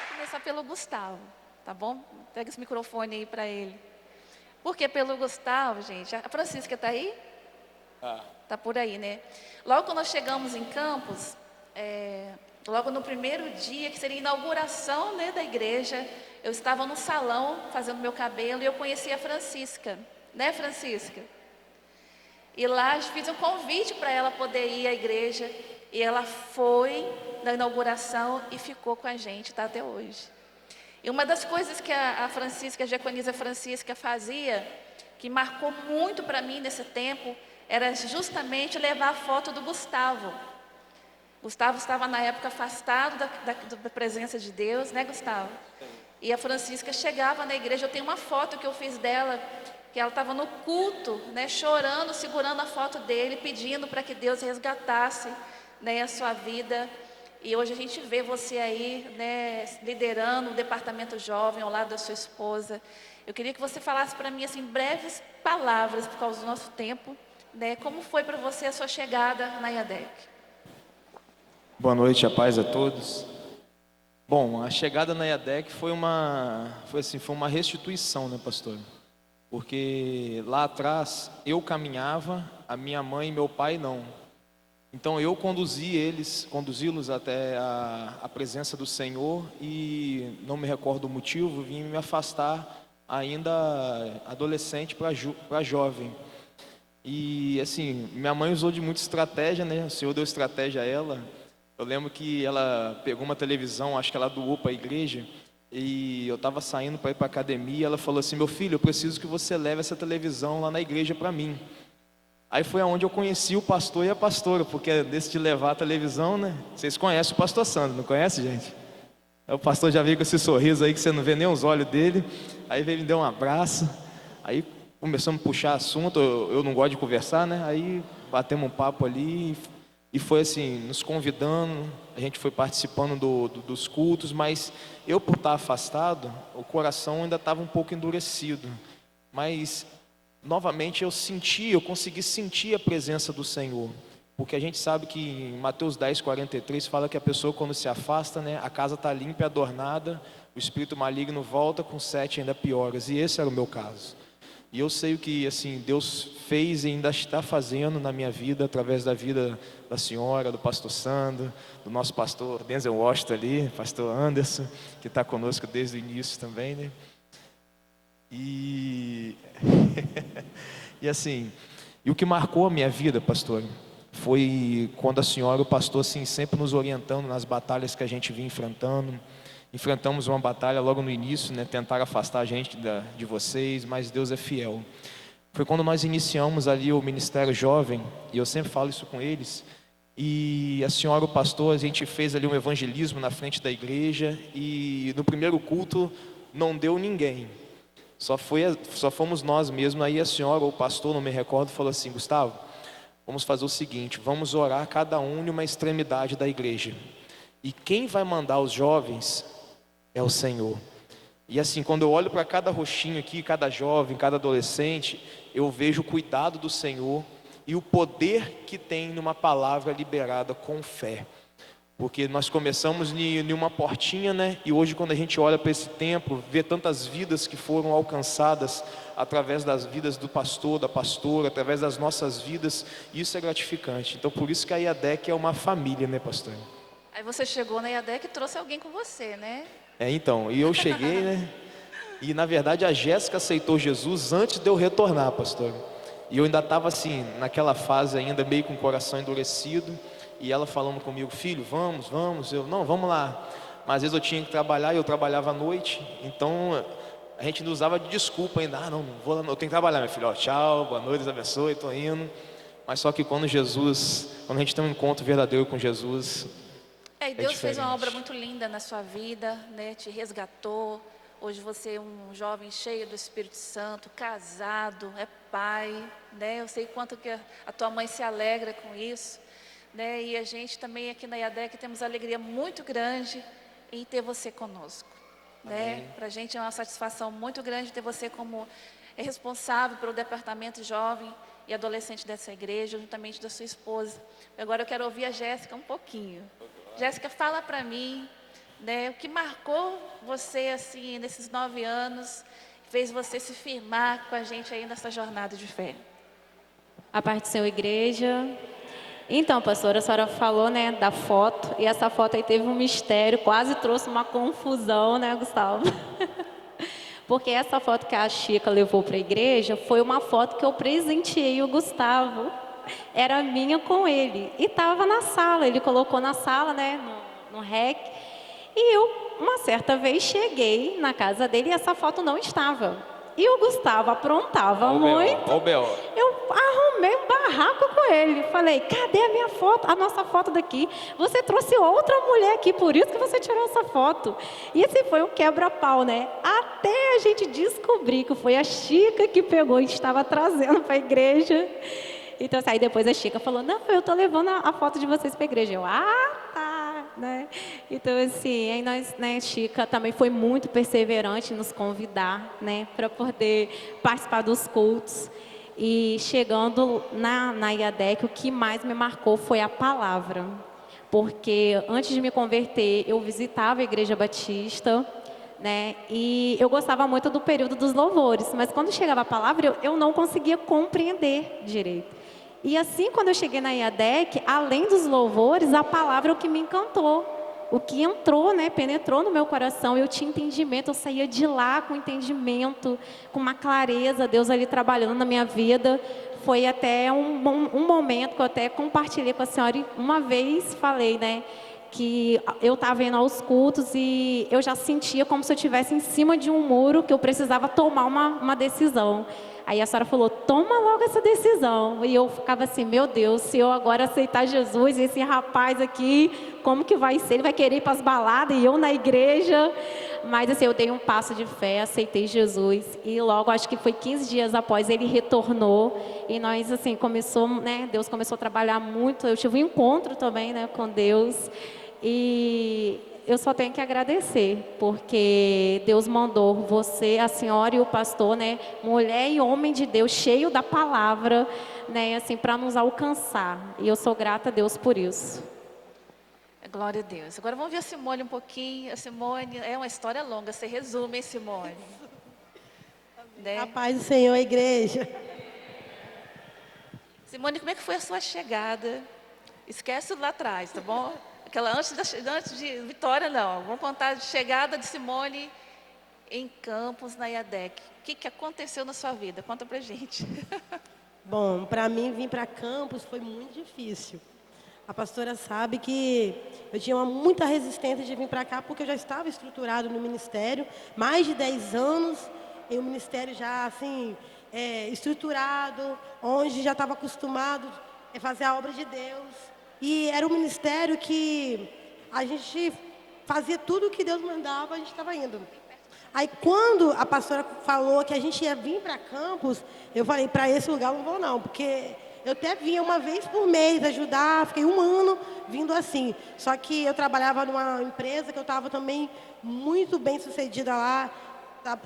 Vou começar pelo Gustavo, tá bom? Pega esse microfone aí para ele. Por que pelo Gustavo, gente? A Francisca está aí? Tá por aí, né? Logo quando nós chegamos em Campos, logo no primeiro dia, que seria a inauguração, né, da igreja, eu estava no salão fazendo meu cabelo e eu conheci a Francisca, né, Francisca? E lá fiz um convite para ela poder ir à igreja e ela foi na inauguração e ficou com a gente, tá até hoje. E uma das coisas que a Francisca, a diaconisa Francisca fazia, que marcou muito para mim nesse tempo, era justamente levar a foto do Gustavo. Gustavo estava na época afastado da presença de Deus, né, Gustavo? E a Francisca chegava na igreja, eu tenho uma foto que eu fiz dela, que ela estava no culto, né, chorando, segurando a foto dele, pedindo para que Deus resgatasse, né, a sua vida. E hoje a gente vê você aí, né, liderando o departamento jovem ao lado da sua esposa. Eu queria que você falasse para mim, assim, breves palavras, por causa do nosso tempo, né, como foi para você a sua chegada na IADEC? Boa noite, a paz a todos. Bom, a chegada na IADEC foi uma restituição, né, pastor? Porque lá atrás eu caminhava, a minha mãe e meu pai não. Então eu conduzi-los até a presença do Senhor e não me recordo o motivo, vim me afastar ainda adolescente para jovem. E assim, minha mãe usou de muita estratégia, né? O Senhor deu estratégia a ela. Eu lembro que ela pegou uma televisão, acho que ela doou para a igreja, e eu estava saindo para ir para a academia, ela falou assim: meu filho, eu preciso que você leve essa televisão lá na igreja para mim. Aí foi aonde eu conheci o pastor e a pastora, porque desse de levar a televisão, né? Vocês conhecem o pastor Sandro, não conhece, gente? O pastor já veio com esse sorriso aí que você não vê nem os olhos dele. Aí veio me dar um abraço. Aí começamos a puxar assunto, eu não gosto de conversar, né? Aí batemos um papo ali e foi assim, nos convidando, a gente foi participando dos cultos, mas eu, por estar afastado, o coração ainda estava um pouco endurecido. Mas novamente eu consegui sentir a presença do Senhor, porque a gente sabe que em Mateus 10:43 fala que a pessoa, quando se afasta, né, a casa está limpa e adornada, o espírito maligno volta com 7 ainda piores, e esse era o meu caso. E eu sei o que assim Deus fez e ainda está fazendo na minha vida, através da vida da senhora, do pastor Sandro, do nosso pastor Denzel Washington ali, pastor Anderson, que está conosco desde o início também, né? E assim, e o que marcou a minha vida, pastor, foi quando a senhora e o pastor assim, sempre nos orientando nas batalhas que a gente vinha enfrentando. Enfrentamos uma batalha logo no início, né? Tentaram afastar a gente de vocês, mas Deus é fiel. Foi quando nós iniciamos ali o Ministério Jovem, e eu sempre falo isso com eles, e a senhora e o pastor, a gente fez ali um evangelismo na frente da igreja, e no primeiro culto não deu ninguém. Só fomos nós mesmos. Aí a senhora ou o pastor, não me recordo, falou assim: Gustavo, vamos fazer o seguinte, vamos orar cada um em uma extremidade da igreja, e quem vai mandar os jovens é o Senhor. E assim, quando eu olho para cada rostinho aqui, cada jovem, cada adolescente, eu vejo o cuidado do Senhor e o poder que tem numa palavra liberada com fé. Porque nós começamos em uma portinha, né? E hoje, quando a gente olha para esse tempo, vê tantas vidas que foram alcançadas através das vidas do pastor, da pastora, através das nossas vidas, isso é gratificante. Então, por isso que a IADEC é uma família, né, pastor? Aí você chegou na IADEC e trouxe alguém com você, né? Então, e eu cheguei, né? E na verdade a Jéssica aceitou Jesus antes de eu retornar, pastor. E eu ainda estava assim, naquela fase ainda meio com o coração endurecido. E ela falando comigo: filho, vamos. Eu, não, vamos lá. Mas às vezes eu tinha que trabalhar e eu trabalhava à noite. Então a gente não usava de desculpa ainda: não vou lá, eu tenho que trabalhar, meu filho. Ó, tchau, boa noite, Deus abençoe, estou indo. Mas só que quando a gente tem um encontro verdadeiro com Jesus, E Deus fez uma diferente. obra muito linda na sua vida, né? Te resgatou. Hoje você é um jovem cheio do Espírito Santo, casado, é pai, né? Eu sei quanto que a tua mãe se alegra com isso, né? E a gente também aqui na IADEC temos alegria muito grande em ter você conosco, né? Para a gente é uma satisfação muito grande ter você como responsável pelo departamento jovem e adolescente dessa igreja, juntamente da sua esposa. Agora eu quero ouvir a Jéssica um pouquinho. Jéssica, fala para mim, né, o que marcou você assim nesses 9 anos, fez você se firmar com a gente aí nessa jornada de fé. A parte do Senhor, igreja. Então, pastora, a senhora falou, né, da foto, e essa foto aí teve um mistério, quase trouxe uma confusão, né, Gustavo? Porque essa foto que a Chica levou para a igreja foi uma foto que eu presenteei o Gustavo. Era minha com ele. E estava na sala, ele colocou na sala, né, no REC. E eu, uma certa vez, cheguei na casa dele e essa foto não estava. E o Gustavo aprontava muito. Ó o B.O. Eu arrumei um barraco com ele. Falei, cadê a minha foto? A nossa foto daqui. Você trouxe outra mulher aqui, por isso que você tirou essa foto. E esse foi um quebra-pau, né? Até a gente descobrir que foi a Chica que pegou e estava trazendo para a igreja. Então, aí depois a Chica falou, não, eu estou levando a foto de vocês para a igreja. Eu, tá, né? Então, assim, aí nós, né, Chica também foi muito perseverante em nos convidar, né, para poder participar dos cultos. E chegando na IADEC, o que mais me marcou foi a palavra. Porque antes de me converter, eu visitava a Igreja Batista, né, e eu gostava muito do período dos louvores. Mas quando chegava a palavra, eu não conseguia compreender direito. E assim, quando eu cheguei na IADEC, além dos louvores, a palavra é o que me encantou. O que entrou, né, penetrou no meu coração. Eu tinha entendimento, eu saía de lá com entendimento, com uma clareza, Deus ali trabalhando na minha vida. Foi até um momento que eu até compartilhei com a senhora. E uma vez falei, né, que eu estava indo aos cultos e eu já sentia como se eu estivesse em cima de um muro, que eu precisava tomar uma decisão. Aí a senhora falou, toma logo essa decisão. E eu ficava assim, meu Deus, se eu agora aceitar Jesus, esse rapaz aqui, como que vai ser? Ele vai querer ir para as baladas e eu na igreja. Mas assim, eu dei um passo de fé, aceitei Jesus. E logo, acho que foi 15 dias após, ele retornou. E nós, assim, né, Deus começou a trabalhar muito. Eu tive um encontro também, né, com Deus. E eu só tenho que agradecer, porque Deus mandou você, a senhora e o pastor, né, mulher e homem de Deus, cheio da palavra, né, assim, para nos alcançar. E eu sou grata a Deus por isso. Glória a Deus. Agora vamos ver a Simone um pouquinho. A Simone, é uma história longa, você resume, hein, Simone? Né? A paz do Senhor, igreja. Simone, como é que foi a sua chegada? Esquece o lá atrás, tá bom? Aquela antes de Vitória, não. Vamos contar a chegada de Simone em Campos, na IADEC. O que aconteceu na sua vida? Conta pra gente. Bom, para mim vir para Campos foi muito difícil. A pastora sabe que eu tinha muita resistência de vir para cá, porque eu já estava estruturado no ministério, mais de 10 anos, em um ministério já assim, estruturado, onde já estava acostumado a fazer a obra de Deus. E era um ministério que a gente fazia tudo o que Deus mandava, a gente estava indo. Aí quando a pastora falou que a gente ia vir para Campos, eu falei, para esse lugar eu não vou não, porque eu até vinha uma vez por mês ajudar, fiquei 1 ano vindo assim. Só que eu trabalhava numa empresa que eu estava também muito bem sucedida lá,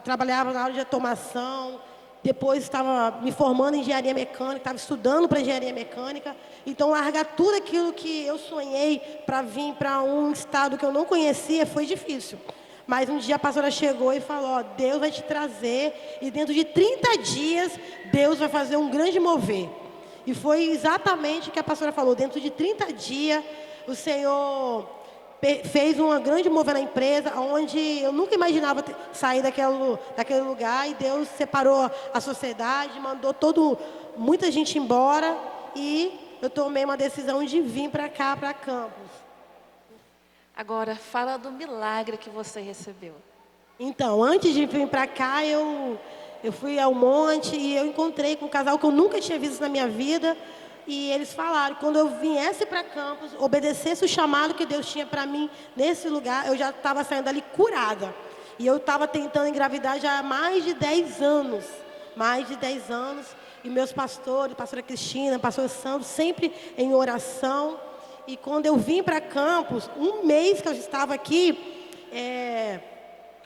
trabalhava na área de automação, depois estava me formando em engenharia mecânica, estava estudando para engenharia mecânica. Então, largar tudo aquilo que eu sonhei para vir para um estado que eu não conhecia foi difícil. Mas um dia a pastora chegou e falou, ó, Deus vai te trazer e dentro de 30 dias Deus vai fazer um grande mover. E foi exatamente o que a pastora falou. Dentro de 30 dias o Senhor fez uma grande mover na empresa, onde eu nunca imaginava sair daquele lugar, e Deus separou a sociedade, mandou muita gente embora, e eu tomei uma decisão de vir para cá, para Campos. Agora, fala do milagre que você recebeu. Então, antes de vir para cá, eu fui ao monte e eu encontrei com um casal que eu nunca tinha visto na minha vida. E eles falaram, quando eu viesse para Campos, obedecesse o chamado que Deus tinha para mim nesse lugar, eu já estava saindo ali curada. E eu estava tentando engravidar já há mais de 10 anos. Mais de 10 anos. E meus pastores, pastora Cristina, pastor Sandro, sempre em oração. E quando eu vim para Campos, 1 mês que eu estava aqui,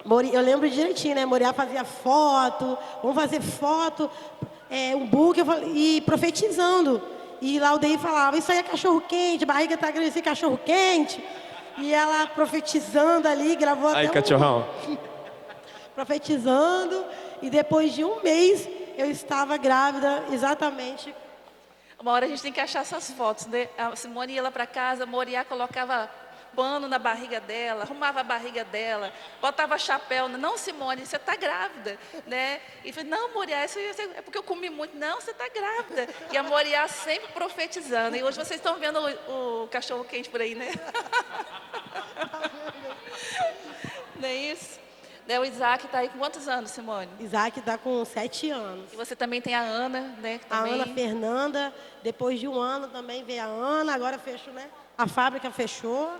eu lembro direitinho, né? Moriá fazia foto, vamos fazer foto, um book, e profetizando. E Laudeir falava, isso aí é cachorro-quente, barriga está grande, isso é cachorro-quente. E ela profetizando ali, gravou até cachorrão. Profetizando, e depois de 1 mês, eu estava grávida exatamente Uma hora a gente tem que achar essas fotos, né? A Simone ia lá para casa, a Moriá colocava pano na barriga dela, arrumava a barriga dela, botava chapéu. Não, Simone, você está grávida, né? E falei, não, Moriá, isso é porque eu comi muito. Não, você está grávida. E a Moriá sempre profetizando. E hoje vocês estão vendo o cachorro quente por aí, né? Não é isso? Né, o Isaac está aí com quantos anos, Simone? Isaac está com 7 anos. E você também tem a Ana, né? Que também... A Ana Fernanda, depois de um ano também veio a Ana, agora fechou, né? A fábrica fechou.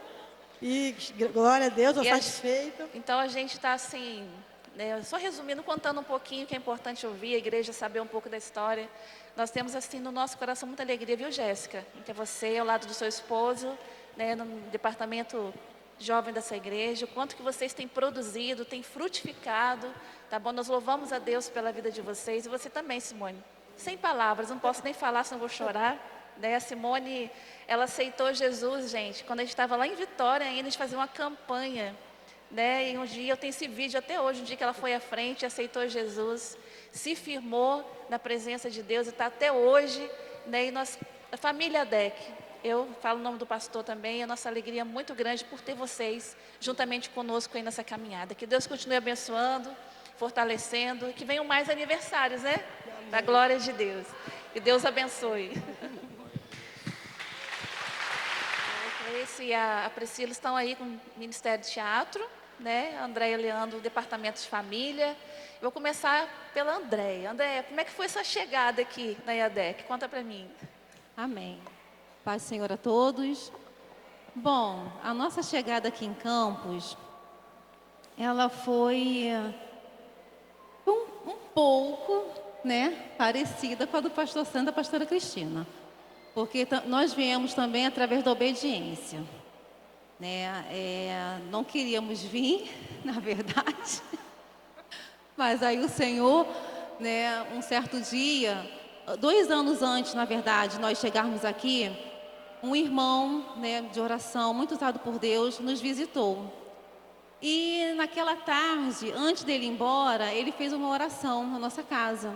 E glória a Deus, estou satisfeita. Então a gente está assim, né, só resumindo, contando um pouquinho, que é importante ouvir, a igreja saber um pouco da história. Nós temos assim no nosso coração muita alegria, viu, Jéssica? Em ter você ao lado do seu esposo, né, no departamento jovem dessa igreja, o quanto que vocês têm produzido, têm frutificado, tá bom? Nós louvamos a Deus pela vida de vocês, e você também, Simone. Sem palavras, não posso nem falar, senão vou chorar. Né? A Simone, ela aceitou Jesus, gente, quando a gente estava lá em Vitória ainda, a gente fazia uma campanha, né? E um dia, eu tenho esse vídeo até hoje, um dia que ela foi à frente, aceitou Jesus, se firmou na presença de Deus e está até hoje, né? E nós, a família DEC, eu falo o nome do pastor também, a nossa alegria é muito grande por ter vocês juntamente conosco aí nessa caminhada. Que Deus continue abençoando, fortalecendo, e que venham mais aniversários, né? Da glória de Deus. Que Deus abençoe. Esse e a Priscila estão aí com o Ministério de Teatro, né? A Andréia e Leandro, o Departamento de Família. Eu vou começar pela Andréia. Andréia, como é que foi essa chegada aqui na IADEC? Conta para mim. Amém. Paz do Senhor a todos. Bom, a nossa chegada aqui em Campos, ela foi um pouco, né, parecida com a do pastor Sandro e da pastora Cristina. Porque nós viemos também através da obediência, né? Não queríamos vir, na verdade, mas aí o Senhor, né, um certo dia, 2 anos antes, na verdade, nós chegarmos aqui, um irmão, né, de oração, muito usado por Deus, nos visitou. E naquela tarde, antes dele ir embora, ele fez uma oração na nossa casa.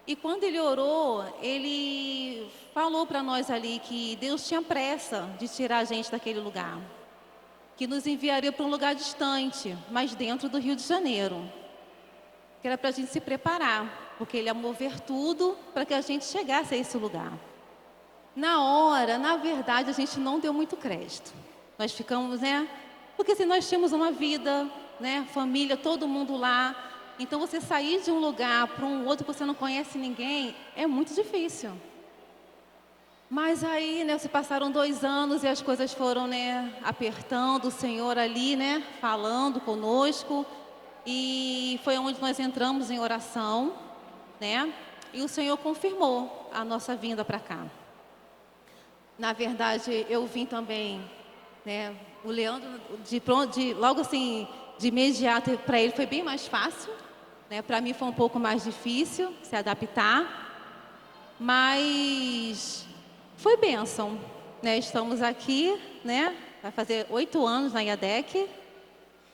E quando ele orou, ele falou para nós ali que Deus tinha pressa de tirar a gente daquele lugar. Que nos enviaria para um lugar distante, mas dentro do Rio de Janeiro. Que era para a gente se preparar, porque ele ia mover tudo para que a gente chegasse a esse lugar. Na hora, na verdade, a gente não deu muito crédito. Nós ficamos, né? Porque se nós tínhamos uma vida, né? Família, todo mundo lá. Então, você sair de um lugar para um outro que você não conhece ninguém, é muito difícil. Mas aí, né, se passaram 2 anos e as coisas foram, né, apertando, o Senhor ali, né, falando conosco. E foi onde nós entramos em oração, né, e o Senhor confirmou a nossa vinda para cá. Na verdade, eu vim também, né, o Leandro, logo assim, de imediato, para ele foi bem mais fácil. Né, para mim foi um pouco mais difícil se adaptar, mas foi bênção. Né, estamos aqui, né, vai fazer 8 anos na IADEC,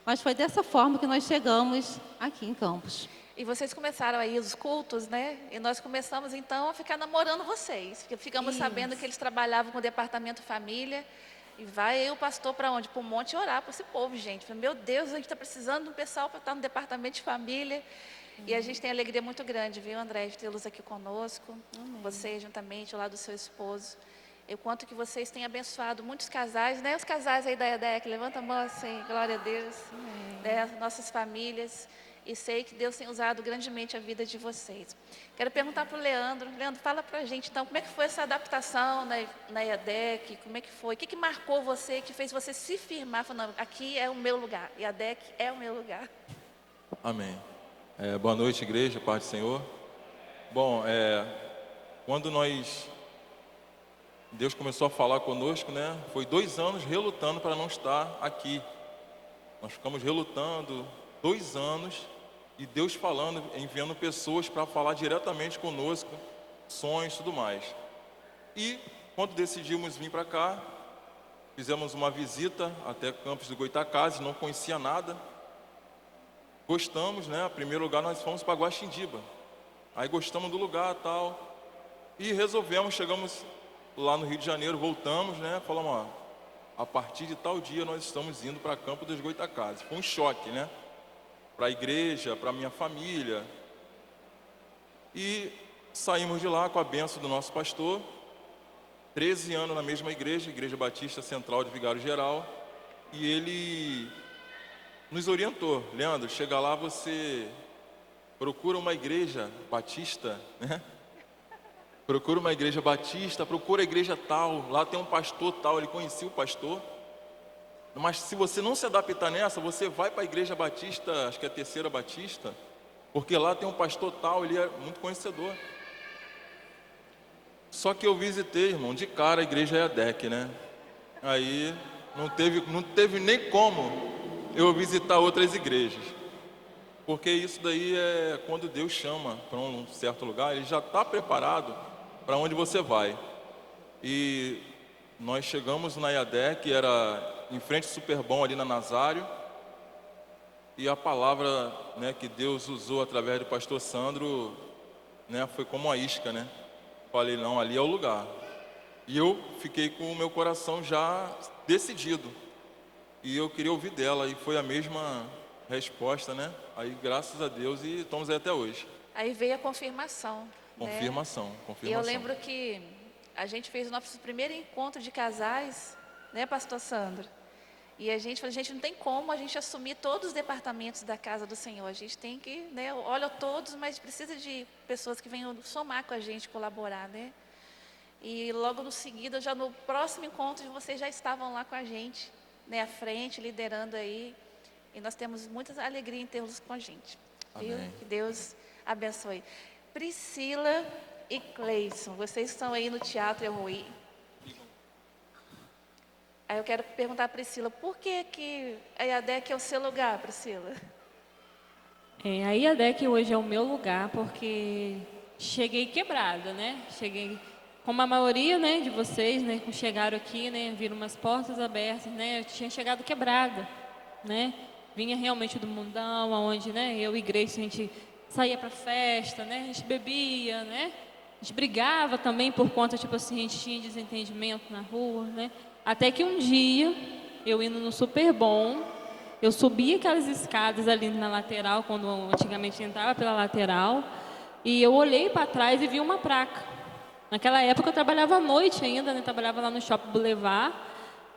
mas foi dessa forma que nós chegamos aqui em Campos. E vocês começaram aí os cultos, né? E nós começamos então a ficar namorando vocês, porque ficamos sabendo que eles trabalhavam com o departamento família. E vai aí o pastor para onde? Para o monte orar para esse povo, gente. Falei, meu Deus, a gente está precisando de um pessoal para estar no departamento de família. E a gente tem alegria muito grande, viu, André, de tê-los aqui conosco. Amém. Você juntamente, ao lado do seu esposo. E quanto que vocês têm abençoado muitos casais, né? Os casais aí da EDEC, levanta a mão assim, glória a Deus. Né? Nossas famílias. E sei que Deus tem usado grandemente a vida de vocês. Quero perguntar para o Leandro. Leandro, fala para a gente, então, como é que foi essa adaptação na IADEC? Como é que foi? O que marcou você, que fez você se firmar, falando, aqui é o meu lugar, IADEC é o meu lugar? Amém. Boa noite, igreja, paz do Senhor. Bom, quando Deus começou a falar conosco, né? Foi 2 anos relutando para não estar aqui. Nós ficamos relutando 2 anos e Deus falando, enviando pessoas para falar diretamente conosco, sonhos e tudo mais. E quando decidimos vir para cá, fizemos uma visita até Campos do Goitacazes, não conhecia nada. Gostamos, né? Em primeiro lugar nós fomos para Guaxindiba. Aí gostamos do lugar tal. E resolvemos, chegamos lá no Rio de Janeiro, voltamos, né? Falamos, ó, a partir de tal dia nós estamos indo para Campo dos Goitacazes. Foi um choque, né? Para a igreja, para a minha família. E saímos de lá com a bênção do nosso pastor, 13 anos na mesma igreja, Igreja Batista Central de Vigário Geral, e ele nos orientou: Leandro, chega lá, você procura uma igreja batista, né? Procura uma igreja batista, procura a igreja tal, lá tem um pastor tal, ele conhecia o pastor. Mas se você não se adaptar nessa, você vai para a igreja batista, acho que é a Terceira Batista, porque lá tem um pastor tal, ele é muito conhecedor. Só que eu visitei, irmão, de cara a igreja EADEC, né? Aí não teve nem como eu visitar outras igrejas. Porque isso daí é quando Deus chama para um certo lugar, Ele já está preparado para onde você vai. E nós chegamos na EADEC, era em frente ao Superbom, ali na Nazário, e a palavra, né, que Deus usou através do pastor Sandro, né, foi como uma isca, né? Falei, não, ali é o lugar. E eu fiquei com o meu coração já decidido. E eu queria ouvir dela, e foi a mesma resposta, né? Aí, graças a Deus, e estamos aí até hoje. Aí veio a confirmação. Confirmação, Né? confirmação. E eu lembro que a gente fez o nosso primeiro encontro de casais, né, pastor Sandro? E a gente falou, gente, não tem como a gente assumir todos os departamentos da casa do Senhor. A gente tem que, né, olha todos, mas precisa de pessoas que venham somar com a gente, colaborar, né? E logo no seguida, já no próximo encontro, vocês já estavam lá com a gente, né, à frente, liderando aí. E nós temos muita alegria em tê-los com a gente. Viu? Que Deus abençoe. Priscila e Cleison, vocês estão aí no Teatro Emuí. Aí eu quero perguntar a Priscila, por que a IADEC é o seu lugar, Priscila? A IADEC hoje é o meu lugar porque cheguei quebrada, né? Cheguei, como a maioria, né, de vocês, né, que chegaram aqui, né, viram umas portas abertas, né? Eu tinha chegado quebrada, né? Vinha realmente do mundão, onde, né, eu e Grace, a gente saía para festa, né? A gente bebia, né? A gente brigava também por conta, tipo assim, a gente tinha desentendimento na rua, né? Até que um dia, eu indo no Superbom, eu subi aquelas escadas ali na lateral, quando antigamente entrava pela lateral, e eu olhei para trás e vi uma placa. Naquela época eu trabalhava à noite ainda, né? Trabalhava lá no Shopping Boulevard,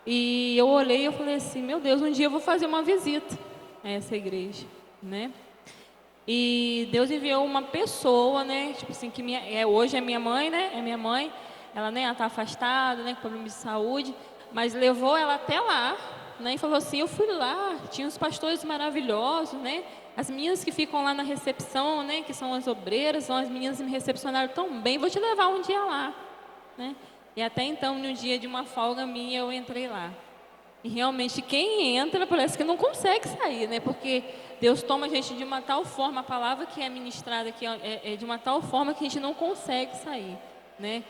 e eu olhei e eu falei assim, meu Deus, um dia eu vou fazer uma visita a essa igreja, né? E Deus enviou uma pessoa, né? Tipo assim, que hoje é minha mãe, né? É minha mãe, ela, né, ela está afastada, né, com problemas de saúde, mas levou ela até lá, né, e falou assim, eu fui lá, tinha uns pastores maravilhosos, né, as meninas que ficam lá na recepção, né, que são as obreiras, são as meninas que me recepcionaram tão bem, vou te levar um dia lá, né, e até então, no dia de uma folga minha, eu entrei lá, e realmente quem entra parece que não consegue sair, né, porque Deus toma a gente de uma tal forma, a palavra que é ministrada aqui é de uma tal forma que a gente não consegue sair, né.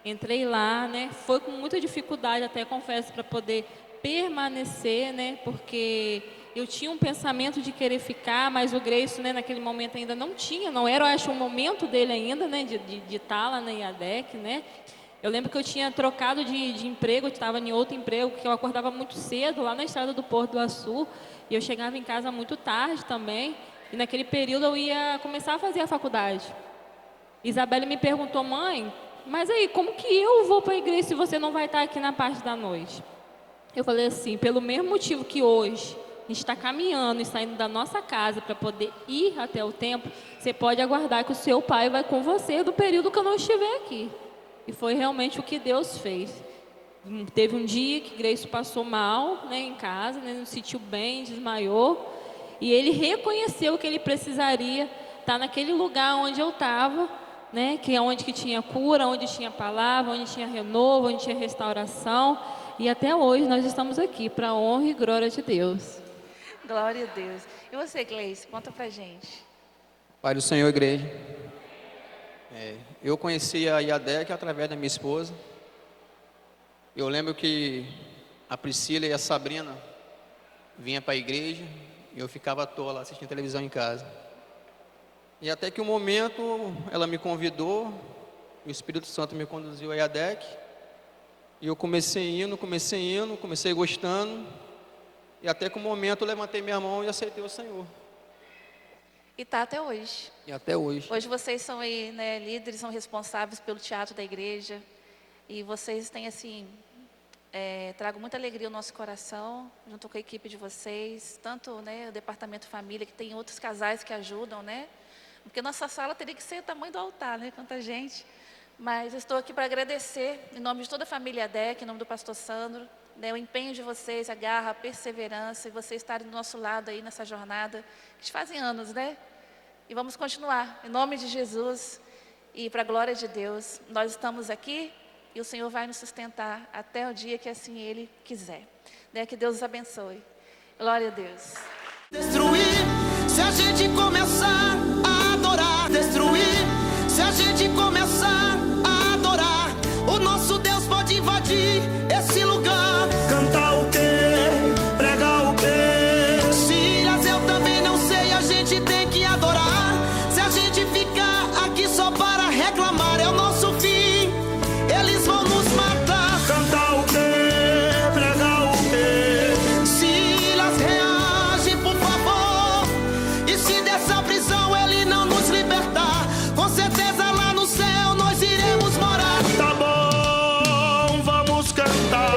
Entrei lá, né? Foi com muita dificuldade, até confesso, para poder permanecer, né? Porque eu tinha um pensamento de querer ficar, mas o Grace, né, naquele momento ainda não tinha, não era, eu acho, o momento dele ainda, né? De estar lá na IADEC, né? Eu lembro que eu tinha trocado de emprego, eu estava em outro emprego, que eu acordava muito cedo, lá na estrada do Porto do Açu, e eu chegava em casa muito tarde também, e naquele período eu ia começar a fazer a faculdade. Isabelle me perguntou, mãe, mas aí, como que eu vou para a igreja se você não vai estar aqui na parte da noite? Eu falei assim, pelo mesmo motivo que hoje a gente está caminhando e saindo da nossa casa para poder ir até o templo, você pode aguardar que o seu pai vai com você do período que eu não estiver aqui. E foi realmente o que Deus fez. Teve um dia que Grace passou mal, né, em casa, né, não se sentiu bem, desmaiou, e ele reconheceu que ele precisaria estar naquele lugar onde eu estava, né, que é onde que tinha cura, onde tinha palavra, onde tinha renovo, onde tinha restauração, e até hoje nós estamos aqui para a honra e glória de Deus. Glória a Deus. E você, Gleice, conta pra gente. Pai do Senhor, igreja. Eu conheci a IADEC através da minha esposa. Eu lembro que a Priscila e a Sabrina vinham para a igreja e eu ficava à toa lá assistindo televisão em casa. E até que um momento ela me convidou o Espírito Santo me conduziu à IADEC, e eu comecei gostando, e até que um momento eu levantei minha mão e aceitei o Senhor. E tá até hoje. E até hoje. Hoje vocês são aí, né, líderes, são responsáveis pelo teatro da igreja. E vocês têm, assim, trago muita alegria ao nosso coração, junto com a equipe de vocês. Tanto, né, o departamento família, que tem outros casais que ajudam, né? Porque nossa sala teria que ser o tamanho do altar, né? Quanta gente. Mas eu estou aqui para agradecer, em nome de toda a família DEC, em nome do pastor Sandro, né, o empenho de vocês, a garra, a perseverança, e vocês estarem do nosso lado aí nessa jornada, que fazem anos, né? E vamos continuar, em nome de Jesus e para a glória de Deus. Nós estamos aqui e o Senhor vai nos sustentar até o dia que assim Ele quiser. Né? Que Deus os abençoe. Glória a Deus. Destruir, se a gente começar a adorar. Destruir, se a gente começar a adorar. O nosso Deus pode invadir esse lugar. Cantar o quê? Pregar o quê? Silas, eu também não sei, a gente tem que adorar. Se a gente ficar aqui só para reclamar, é o nosso fim, eles vão nos matar. Cantar o quê? Pregar o quê? Silas, reage por favor. E se dessa prisão ele não nos libertar, com certeza lá no céu nós iremos morar. Tá bom, vamos cantar.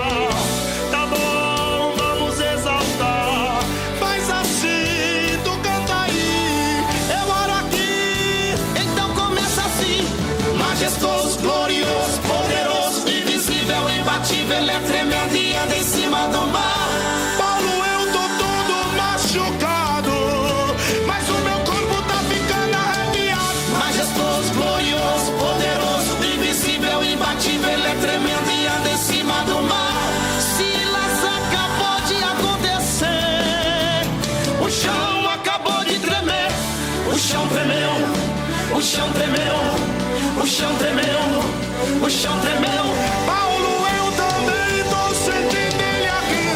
Tá bom, vamos exaltar. Faz assim, tu canta aí, eu oro aqui. Então começa assim: majestoso, glorioso, poderoso, invisível, imbatível, ele é tremendo e anda em cima do mar. Paulo, eu tô todo machucado, mas o meu corpo tá ficando arrepiado. Majestoso, glorioso, poderoso, invisível, imbatível, ele é tremendo e anda em cima do mar. Silas, acabou de acontecer, o chão acabou de tremer. O chão tremeu, o chão tremeu, o chão tremeu, o chão tremeu. Paulo, eu também tô sentindo ele aqui.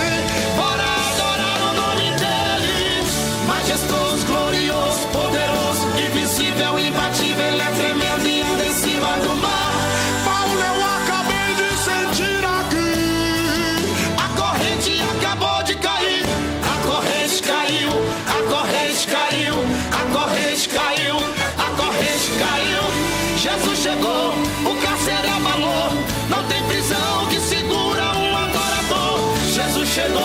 Bora adorar o nome dele. Majestoso, glorioso, poderoso, invisível, imbatível, ele é tremendo e anda em cima do mar. Paulo, eu acabei de sentir aqui. A corrente acabou de cair. A corrente caiu, a corrente caiu, a corrente caiu, a corrente caiu. Jesus chegou, o cárcere abalou. Não tem prisão que segura um adorador. Jesus chegou,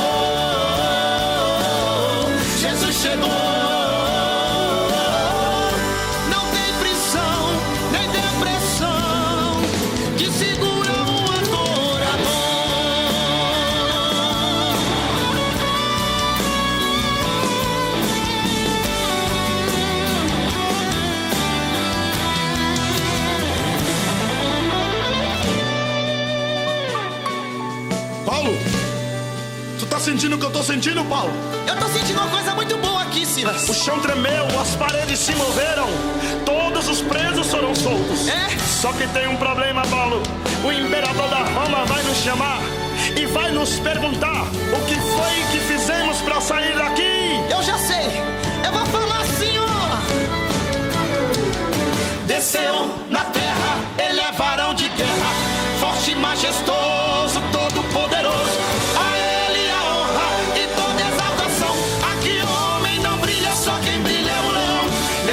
Jesus chegou. Não tem prisão, nem depressão que segura um adorador. Paulo, tu tá sentindo o que eu tô sentindo, Paulo? Eu tô sentindo uma coisa muito boa aqui, Silas. O chão tremeu, as paredes se moveram, todos os presos foram soltos. É? Só que tem um problema, Paulo. O imperador da Roma vai nos chamar e vai nos perguntar o que foi que fizemos pra sair daqui. Eu já sei, eu vou falar assim, ó. Desceu na terra, ele é varão de guerra, forte e majestoso, todo poderoso. A ele a honra e toda exaltação. Aqui homem não brilha, só quem brilha é o leão.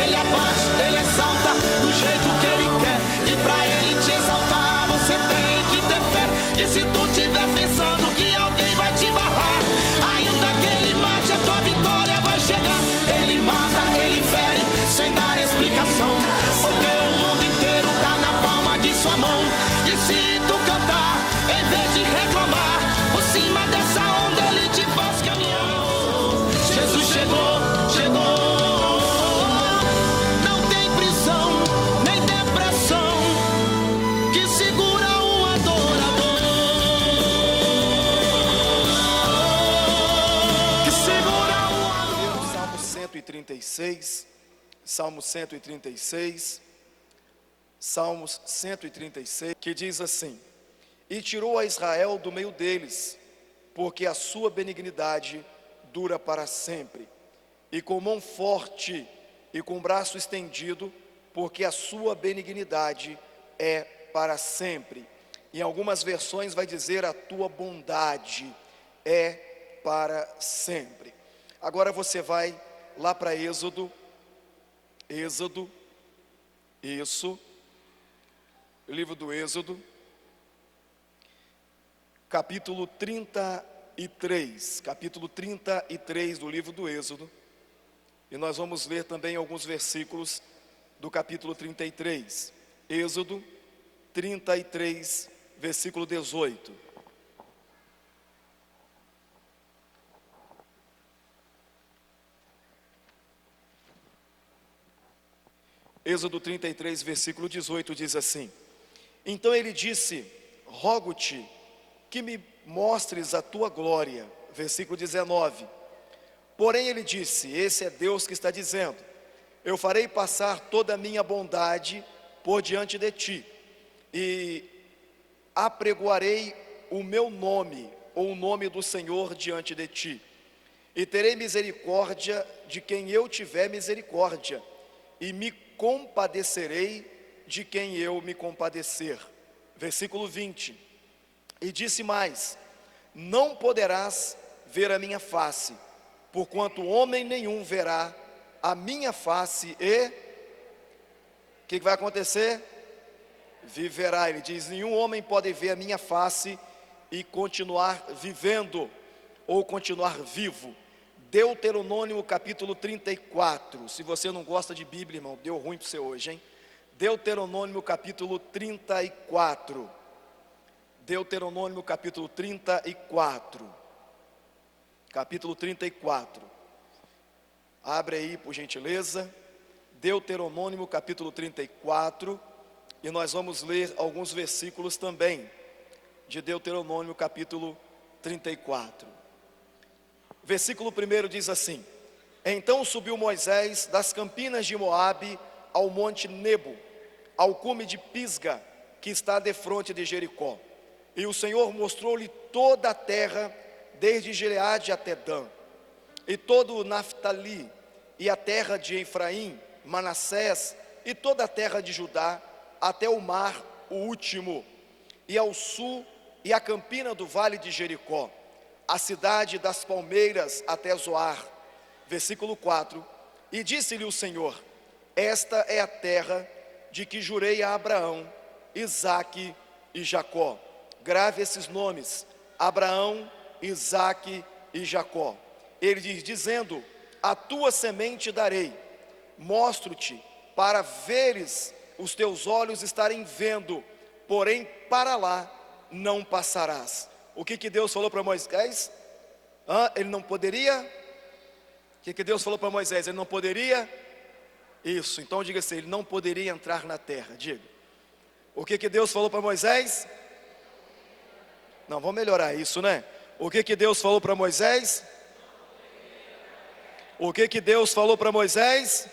Ele abate, ele exalta do jeito que ele quer. E pra ele te exaltar você tem que ter fé. E se tu tiver pensando que alguém vai te barrar, ainda que ele mate, a tua vitória vai chegar. Ele mata, ele fere, sem dar explicação, porque o mundo inteiro tá na palma de sua mão. E se tu cantar, em vez de reclamar, por cima dessa onda ele te faz caminhar. Jesus chegou, chegou. Não tem prisão, nem depressão que segura um adorador. Que segura um adorador. Salmo 136, Salmo 136, Salmos 136, que diz assim: e tirou a Israel do meio deles, porque a sua benignidade dura para sempre, e com mão forte e com braço estendido, porque a sua benignidade é para sempre. Em algumas versões vai dizer: a tua bondade é para sempre. Agora você vai lá para Êxodo, isso, o livro do Êxodo, capítulo 33 do livro do Êxodo, e nós vamos ler também alguns versículos do capítulo 33, Êxodo 33, versículo 18. Êxodo 33, versículo 18 diz assim: então ele disse: rogo-te que me mostres a tua glória. Versículo 19. Porém ele disse: esse é Deus que está dizendo: eu farei passar toda a minha bondade por diante de ti, e apregoarei o meu nome, ou o nome do Senhor, diante de ti, e terei misericórdia de quem eu tiver misericórdia, e me compadecerei de quem eu me compadecer. Versículo 20. E disse mais: não poderás ver a minha face, porquanto homem nenhum verá a minha face e... o que vai acontecer? Viverá. Ele diz: nenhum homem pode ver a minha face e continuar vivendo, ou continuar vivo. Deuteronômio capítulo 34, se você não gosta de Bíblia, irmão, deu ruim para você hoje, hein? Deuteronômio capítulo 34, Deuteronômio capítulo 34, abre aí por gentileza, Deuteronômio capítulo 34, e nós vamos ler alguns versículos também, de Deuteronômio capítulo 34. Versículo 1 diz assim: então subiu Moisés das campinas de Moabe ao monte Nebo, ao cume de Pisga, que está defronte de Jericó. E o Senhor mostrou-lhe toda a terra, desde Gileade até Dan, e todo o Naftali, e a terra de Efraim, Manassés, e toda a terra de Judá, até o mar, o último, e ao sul, e a campina do vale de Jericó, a cidade das palmeiras até Zoar. Versículo 4. E disse-lhe o Senhor: esta é a terra de que jurei a Abraão, Isaque e Jacó. Grave esses nomes: Abraão, Isaque e Jacó. Ele diz, dizendo: a tua semente darei, mostro-te para veres os teus olhos estarem vendo, porém para lá não passarás. O que Deus falou para Moisés? Ele não poderia? O que Deus falou para Moisés? Ele não poderia? Isso, então diga assim: ele não poderia entrar na terra. Diga. O que Deus falou para Moisés? Não, vamos melhorar isso, né? O que Deus falou para Moisés? O que Deus falou para Moisés?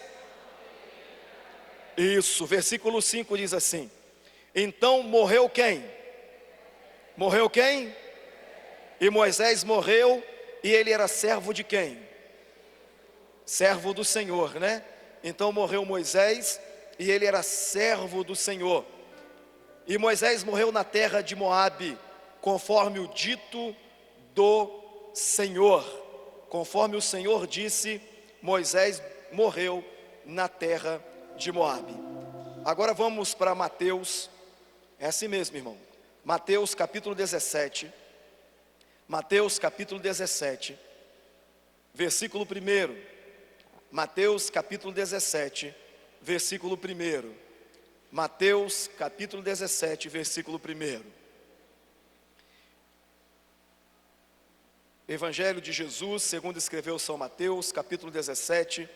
Isso, versículo 5 diz assim: então morreu quem? Morreu quem? E Moisés morreu, e ele era servo de quem? Servo do Senhor, né? Então morreu Moisés, e ele era servo do Senhor. E Moisés morreu na terra de Moabe, conforme o dito do Senhor. Conforme o Senhor disse, Moisés morreu na terra de Moabe. Agora vamos para Mateus. É assim mesmo, irmão. Mateus capítulo 17. Mateus capítulo 17, versículo 1. Mateus capítulo 17, versículo 1. Mateus capítulo 17, versículo 1. Evangelho de Jesus, segundo escreveu São Mateus, capítulo 17,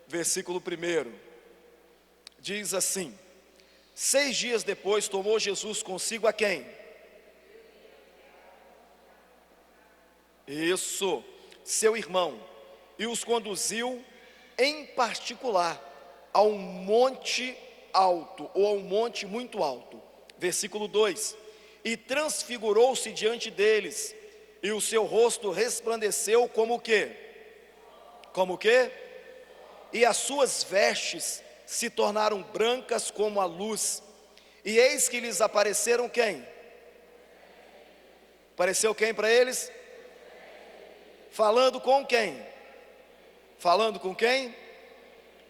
versículo 1. Diz assim: 6 dias depois tomou Jesus consigo a quem? Isso, seu irmão, e os conduziu em particular a um monte alto, ou a um monte muito alto. Versículo 2: e transfigurou-se diante deles, e o seu rosto resplandeceu como o quê? Como o quê? E as suas vestes se tornaram brancas como a luz. E eis que lhes apareceram quem? Apareceu quem para eles? Falando com quem? Falando com quem?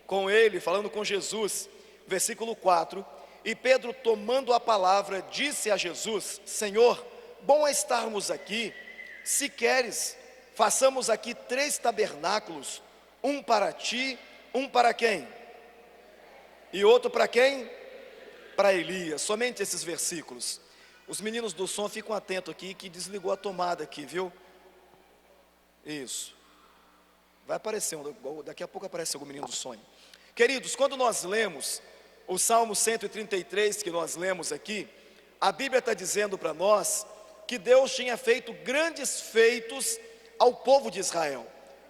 Com ele, falando com Jesus. Versículo 4. E Pedro, tomando a palavra, disse a Jesus: Senhor, bom é estarmos aqui. Se queres, façamos aqui 3 tabernáculos, um para ti, um para quem? E outro para quem? Para Elias. Somente esses versículos. Os meninos do som ficam atentos aqui, que desligou a tomada aqui, viu? Isso. Vai aparecer, daqui a pouco aparece algum menino do sonho. Queridos, quando nós lemos o Salmo 133, que nós lemos aqui, a Bíblia está dizendo para nós que Deus tinha feito grandes feitos ao povo de Israel.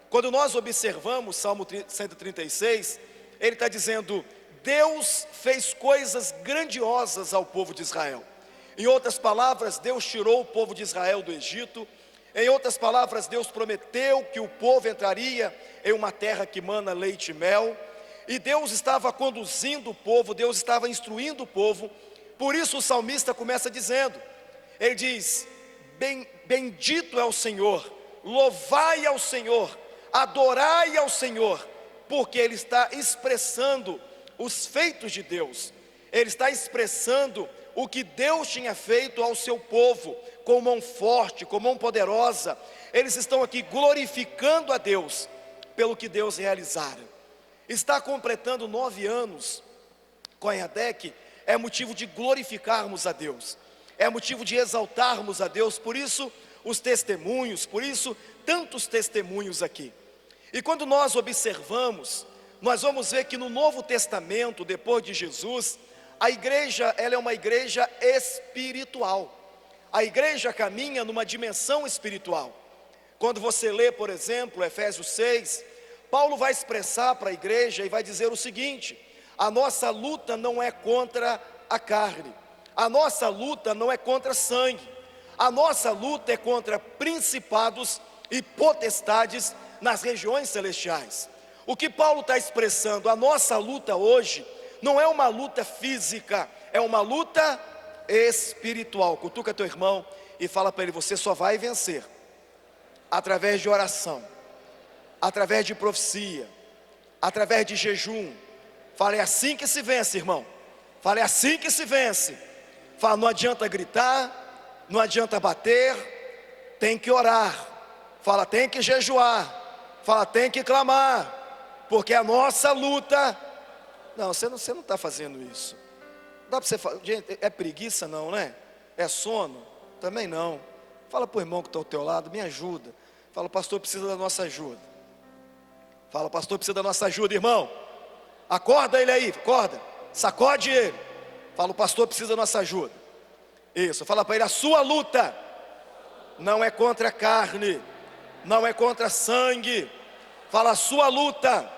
Quando nós observamos o Salmo 136, ele está dizendo: Deus fez coisas grandiosas ao povo de Israel. Em outras palavras, Deus tirou o povo de Israel do Egito. Em outras palavras, Deus prometeu que o povo entraria em uma terra que mana leite e mel. E Deus estava conduzindo o povo, Deus estava instruindo o povo. Por isso o salmista começa dizendo, ele diz: bendito é o Senhor, louvai ao Senhor, adorai ao Senhor, porque Ele está expressando os feitos de Deus. Ele está expressando o que Deus tinha feito ao seu povo, com mão forte, com mão poderosa. Eles estão aqui glorificando a Deus, pelo que Deus realizara. Está completando 9 anos com a EADEC, é motivo de glorificarmos a Deus, é motivo de exaltarmos a Deus. Por isso os testemunhos, por isso tantos testemunhos aqui. E quando nós observamos, nós vamos ver que no Novo Testamento, depois de Jesus, a igreja, ela é uma igreja espiritual. A igreja caminha numa dimensão espiritual. Quando você lê, por exemplo, Efésios 6, Paulo vai expressar para a igreja e vai dizer o seguinte: a nossa luta não é contra a carne, a nossa luta não é contra sangue, a nossa luta é contra principados e potestades nas regiões celestiais. O que Paulo está expressando, a nossa luta hoje não é uma luta física, é uma luta espiritual. Cutuca teu irmão e fala para ele: você só vai vencer através de oração, através de profecia, através de jejum. Fala: é assim que se vence, irmão. Fala: é assim que se vence. Fala: não adianta gritar, não adianta bater, tem que orar. Fala: tem que jejuar. Fala: tem que clamar, porque a nossa luta... Não, você não está fazendo isso. Dá para você fazer, gente, é preguiça não, né? É sono? Também não. Fala para o irmão que está ao teu lado: me ajuda. Fala: o pastor precisa da nossa ajuda. Fala: o pastor precisa da nossa ajuda, irmão. Acorda ele aí, acorda, sacode ele. Fala: o pastor precisa da nossa ajuda. Isso, fala para ele: a sua luta não é contra a carne, não é contra sangue. Fala: a sua luta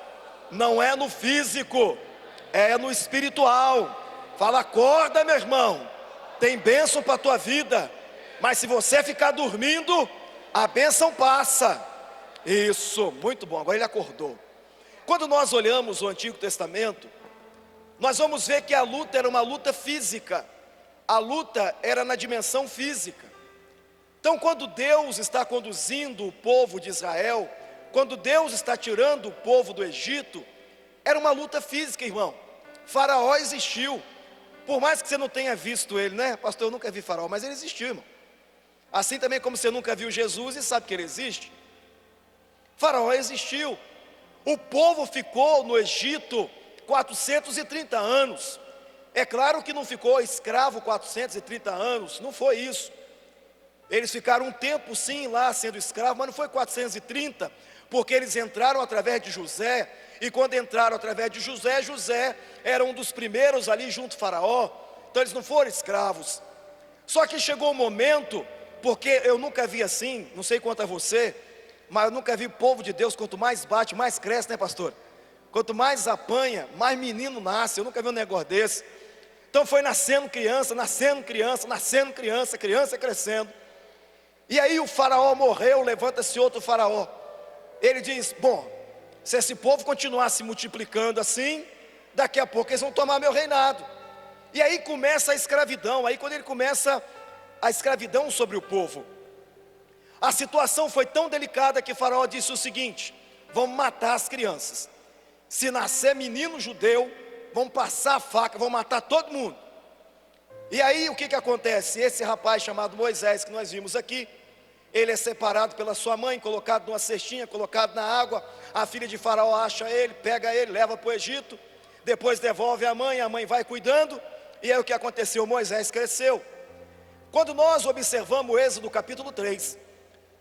não é no físico, é no espiritual. Fala: acorda, meu irmão, tem bênção para a tua vida, mas se você ficar dormindo, a bênção passa. Isso, muito bom, agora ele acordou. Quando nós olhamos o Antigo Testamento, nós vamos ver que a luta era uma luta física. A luta era na dimensão física. Então, quando Deus está conduzindo o povo de Israel, quando Deus está tirando o povo do Egito, era uma luta física, irmão. Faraó existiu. Por mais que você não tenha visto ele, né? Pastor, eu nunca vi Faraó, mas ele existiu, irmão. Assim também como você nunca viu Jesus e sabe que ele existe. Faraó existiu. O povo ficou no Egito 430 anos. É claro que não ficou escravo 430 anos, não foi isso. Eles ficaram um tempo sim lá sendo escravos, mas não foi 430, porque eles entraram através de José. E quando entraram através de José, José era um dos primeiros ali junto ao Faraó. Então eles não foram escravos. Só que chegou um momento, porque eu nunca vi assim, não sei quanto a você, mas eu nunca vi povo de Deus, quanto mais bate, mais cresce, né, pastor? Quanto mais apanha, mais menino nasce. Eu nunca vi um negócio desse. Então foi nascendo criança, criança crescendo. E aí o Faraó morreu, levanta-se outro Faraó. Ele diz: bom, se esse povo continuar se multiplicando assim, daqui a pouco eles vão tomar meu reinado. E aí começa a escravidão. Aí quando ele começa a escravidão sobre o povo, a situação foi tão delicada que Faraó disse o seguinte: vamos matar as crianças. Se nascer menino judeu, vamos passar a faca, vamos matar todo mundo. E aí o que acontece? Esse rapaz chamado Moisés, que nós vimos aqui, ele é separado pela sua mãe, colocado numa cestinha, colocado na água. A filha de Faraó acha ele, pega ele, leva para o Egito. Depois devolve a mãe vai cuidando. E aí o que aconteceu? Moisés cresceu. Quando nós observamos o Êxodo capítulo 3,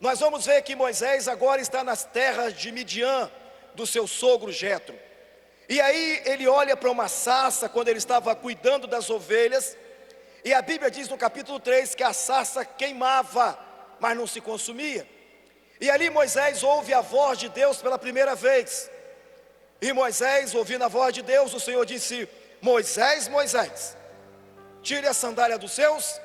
nós vamos ver que Moisés agora está nas terras de Midian, do seu sogro Jetro. E aí ele olha para uma sarça, quando ele estava cuidando das ovelhas, e a Bíblia diz no capítulo 3 que a sarça queimava, mas não se consumia. E ali Moisés ouve a voz de Deus pela primeira vez. E Moisés, ouvindo a voz de Deus, o Senhor disse: Moisés, Moisés, tire a sandália dos seus,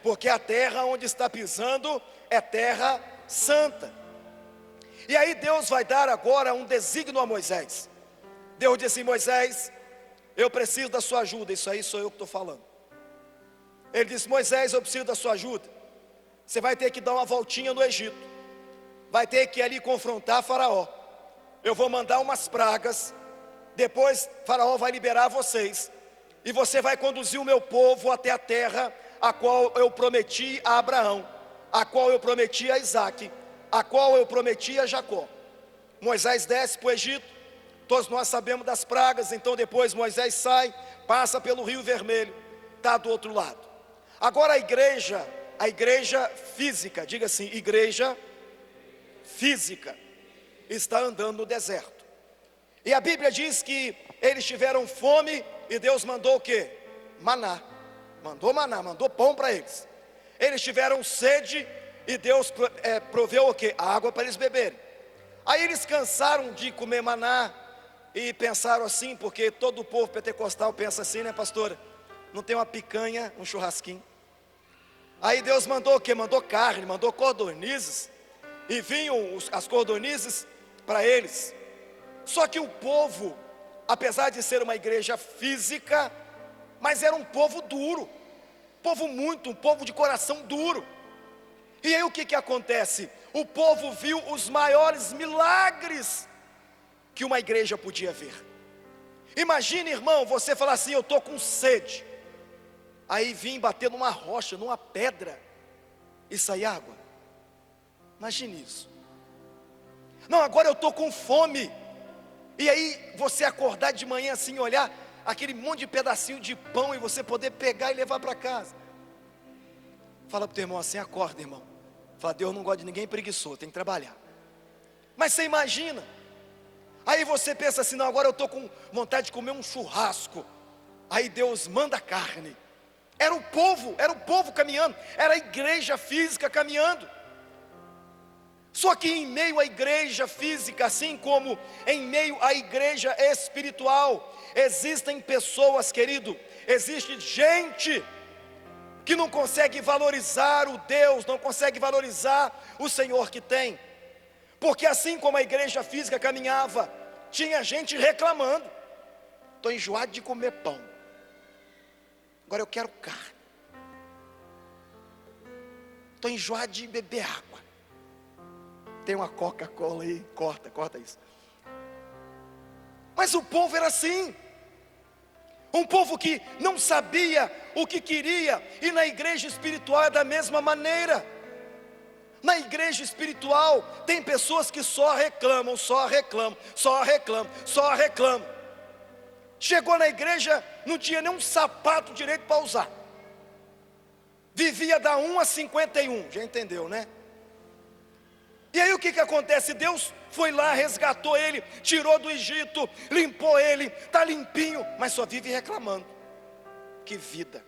porque a terra onde está pisando é terra santa. E aí Deus vai dar agora um desígnio a Moisés. Deus disse: Moisés, eu preciso da sua ajuda. Isso aí sou eu que estou falando. Ele disse: Moisés, eu preciso da sua ajuda. Você vai ter que dar uma voltinha no Egito, vai ter que ir ali confrontar Faraó. Eu vou mandar umas pragas, depois Faraó vai liberar vocês, e você vai conduzir o meu povo até a terra a qual eu prometi a Abraão, a qual eu prometi a Isaque, a qual eu prometi a Jacó. Moisés desce para o Egito. Todos nós sabemos das pragas. Então depois Moisés sai, passa pelo Rio Vermelho, está do outro lado. Agora a igreja física, diga assim, igreja física, está andando no deserto. E a Bíblia diz que eles tiveram fome e Deus mandou o quê? Maná. Mandou maná, mandou pão para eles. Eles tiveram sede e Deus proveu o quê? A água para eles beberem. Aí eles cansaram de comer maná e pensaram assim, porque todo o povo pentecostal pensa assim, né, pastora? Não tem uma picanha, um churrasquinho. Aí Deus mandou o quê? Mandou carne, mandou codornizes. E vinham as codornizes para eles. Só que o povo, apesar de ser uma igreja física, mas era um povo duro, um povo de coração duro. E aí o que acontece? O povo viu os maiores milagres que uma igreja podia ver. Imagine, irmão, você falar assim: eu estou com sede. Aí vim bater numa rocha, numa pedra, e sair água. Imagine isso. Não, agora eu estou com fome. E aí você acordar de manhã assim, olhar aquele monte de pedacinho de pão e você poder pegar e levar para casa. Fala para o teu irmão assim: acorda, irmão. Fala: Deus não gosta de ninguém preguiçoso, tem que trabalhar. Mas você imagina. Aí você pensa assim: não, agora eu estou com vontade de comer um churrasco. Aí Deus manda carne. Era o povo caminhando, era a igreja física caminhando. Só que em meio à igreja física, assim como em meio à igreja espiritual, existem pessoas, querido, existe gente que não consegue valorizar o Deus, não consegue valorizar o Senhor que tem. Porque assim como a igreja física caminhava, tinha gente reclamando: estou enjoado de comer pão, agora eu quero carne. Estou enjoado de beber água, tem uma Coca-Cola aí, corta isso. Mas o povo era assim, um povo que não sabia o que queria. E na igreja espiritual é da mesma maneira. Na igreja espiritual tem pessoas que só reclamam. Chegou na igreja, não tinha nem um sapato direito para usar, vivia da 1 a 51, já entendeu, né? E aí o que acontece? Deus foi lá, resgatou ele, tirou do Egito, limpou ele, está limpinho, mas só vive reclamando. Que vida,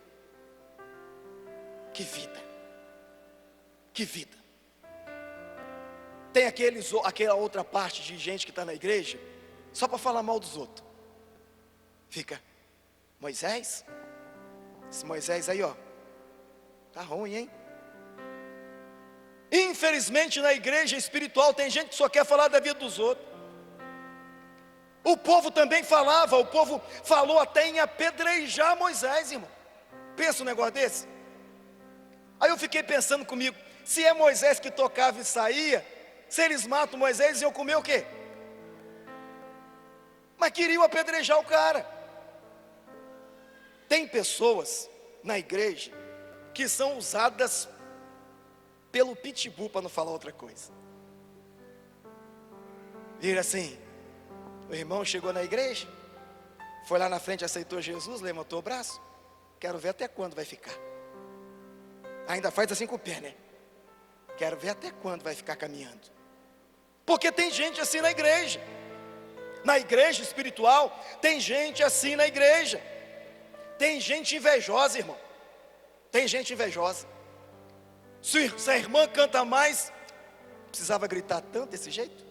que vida, que vida. Tem aquela outra parte de gente que está na igreja só para falar mal dos outros. Fica: Moisés, esse Moisés aí, ó, tá ruim, hein? Infelizmente na igreja espiritual tem gente que só quer falar da vida dos outros. O povo também falava, o povo falou até em apedrejar Moisés, irmão. Pensa um negócio desse. Aí eu fiquei pensando comigo, se é Moisés que tocava e saía, se eles matam Moisés, iam comer o quê? Mas queriam apedrejar o cara. Tem pessoas na igreja que são usadas pelo pitbull, para não falar outra coisa. Vira assim, o irmão chegou na igreja, foi lá na frente, aceitou Jesus, levantou o braço, quero ver até quando vai ficar. Ainda faz assim com o pé, né? Quero ver até quando vai ficar caminhando. Porque tem gente assim na igreja. Na igreja espiritual, tem gente assim na igreja. Tem gente invejosa, irmão. Tem gente invejosa. Se a irmã canta mais, precisava gritar tanto desse jeito?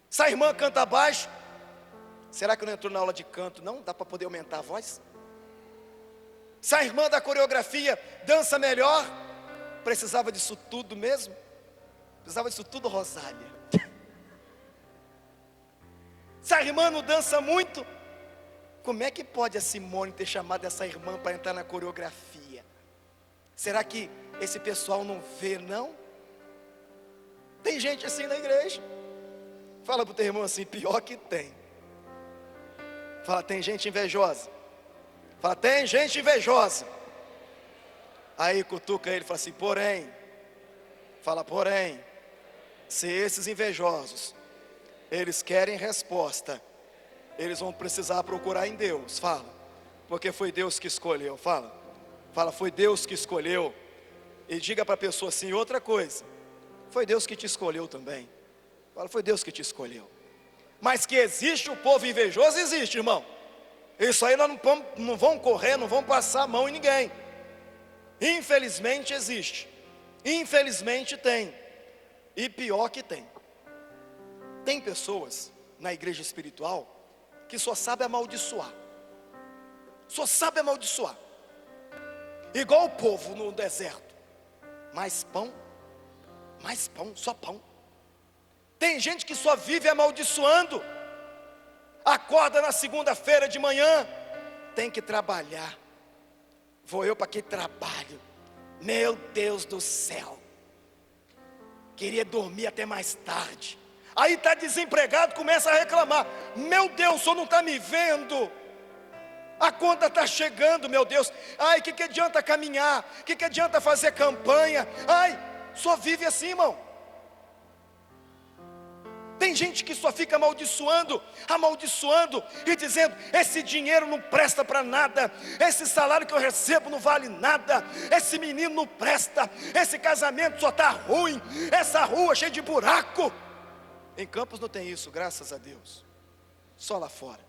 Se a irmã canta baixo, será que não entrou na aula de canto? Não, dá para poder aumentar a voz? Se a irmã da coreografia dança melhor, precisava disso tudo mesmo? Precisava disso tudo, Rosália? Se a irmã não dança muito, como é que pode a Simone ter chamado essa irmã para entrar na coreografia? Será que esse pessoal não vê, não? Tem gente assim na igreja. Fala para o teu irmão assim, pior que tem. Fala, tem gente invejosa. Fala, tem gente invejosa. Aí cutuca ele e fala assim, porém. Fala, porém, se esses invejosos, eles querem resposta, eles vão precisar procurar em Deus. Fala, porque foi Deus que escolheu. Fala, foi Deus que escolheu. E diga para a pessoa assim, outra coisa, foi Deus que te escolheu também. Fala, foi Deus que te escolheu. Mas que existe o povo invejoso, existe, irmão. Isso aí nós não vamos correr, não vamos passar a mão em ninguém. Infelizmente existe. Infelizmente tem. E pior que tem. Tem pessoas na igreja espiritual que só sabe amaldiçoar. Só sabe amaldiçoar. Igual o povo no deserto. Mais pão, só pão. Tem gente que só vive amaldiçoando. Acorda na segunda-feira de manhã, tem que trabalhar. Vou eu para que trabalho. Meu Deus do céu. Queria dormir até mais tarde. Aí está desempregado, começa a reclamar. Meu Deus, o senhor não está me vendo? A conta está chegando, meu Deus. Ai, que adianta caminhar? Que adianta fazer campanha? Ai, só vive assim, irmão. Tem gente que só fica amaldiçoando e dizendo, esse dinheiro não presta para nada, esse salário que eu recebo não vale nada, esse menino não presta, esse casamento só está ruim, essa rua cheia de buraco. Em Campos não tem isso, graças a Deus. Só lá fora,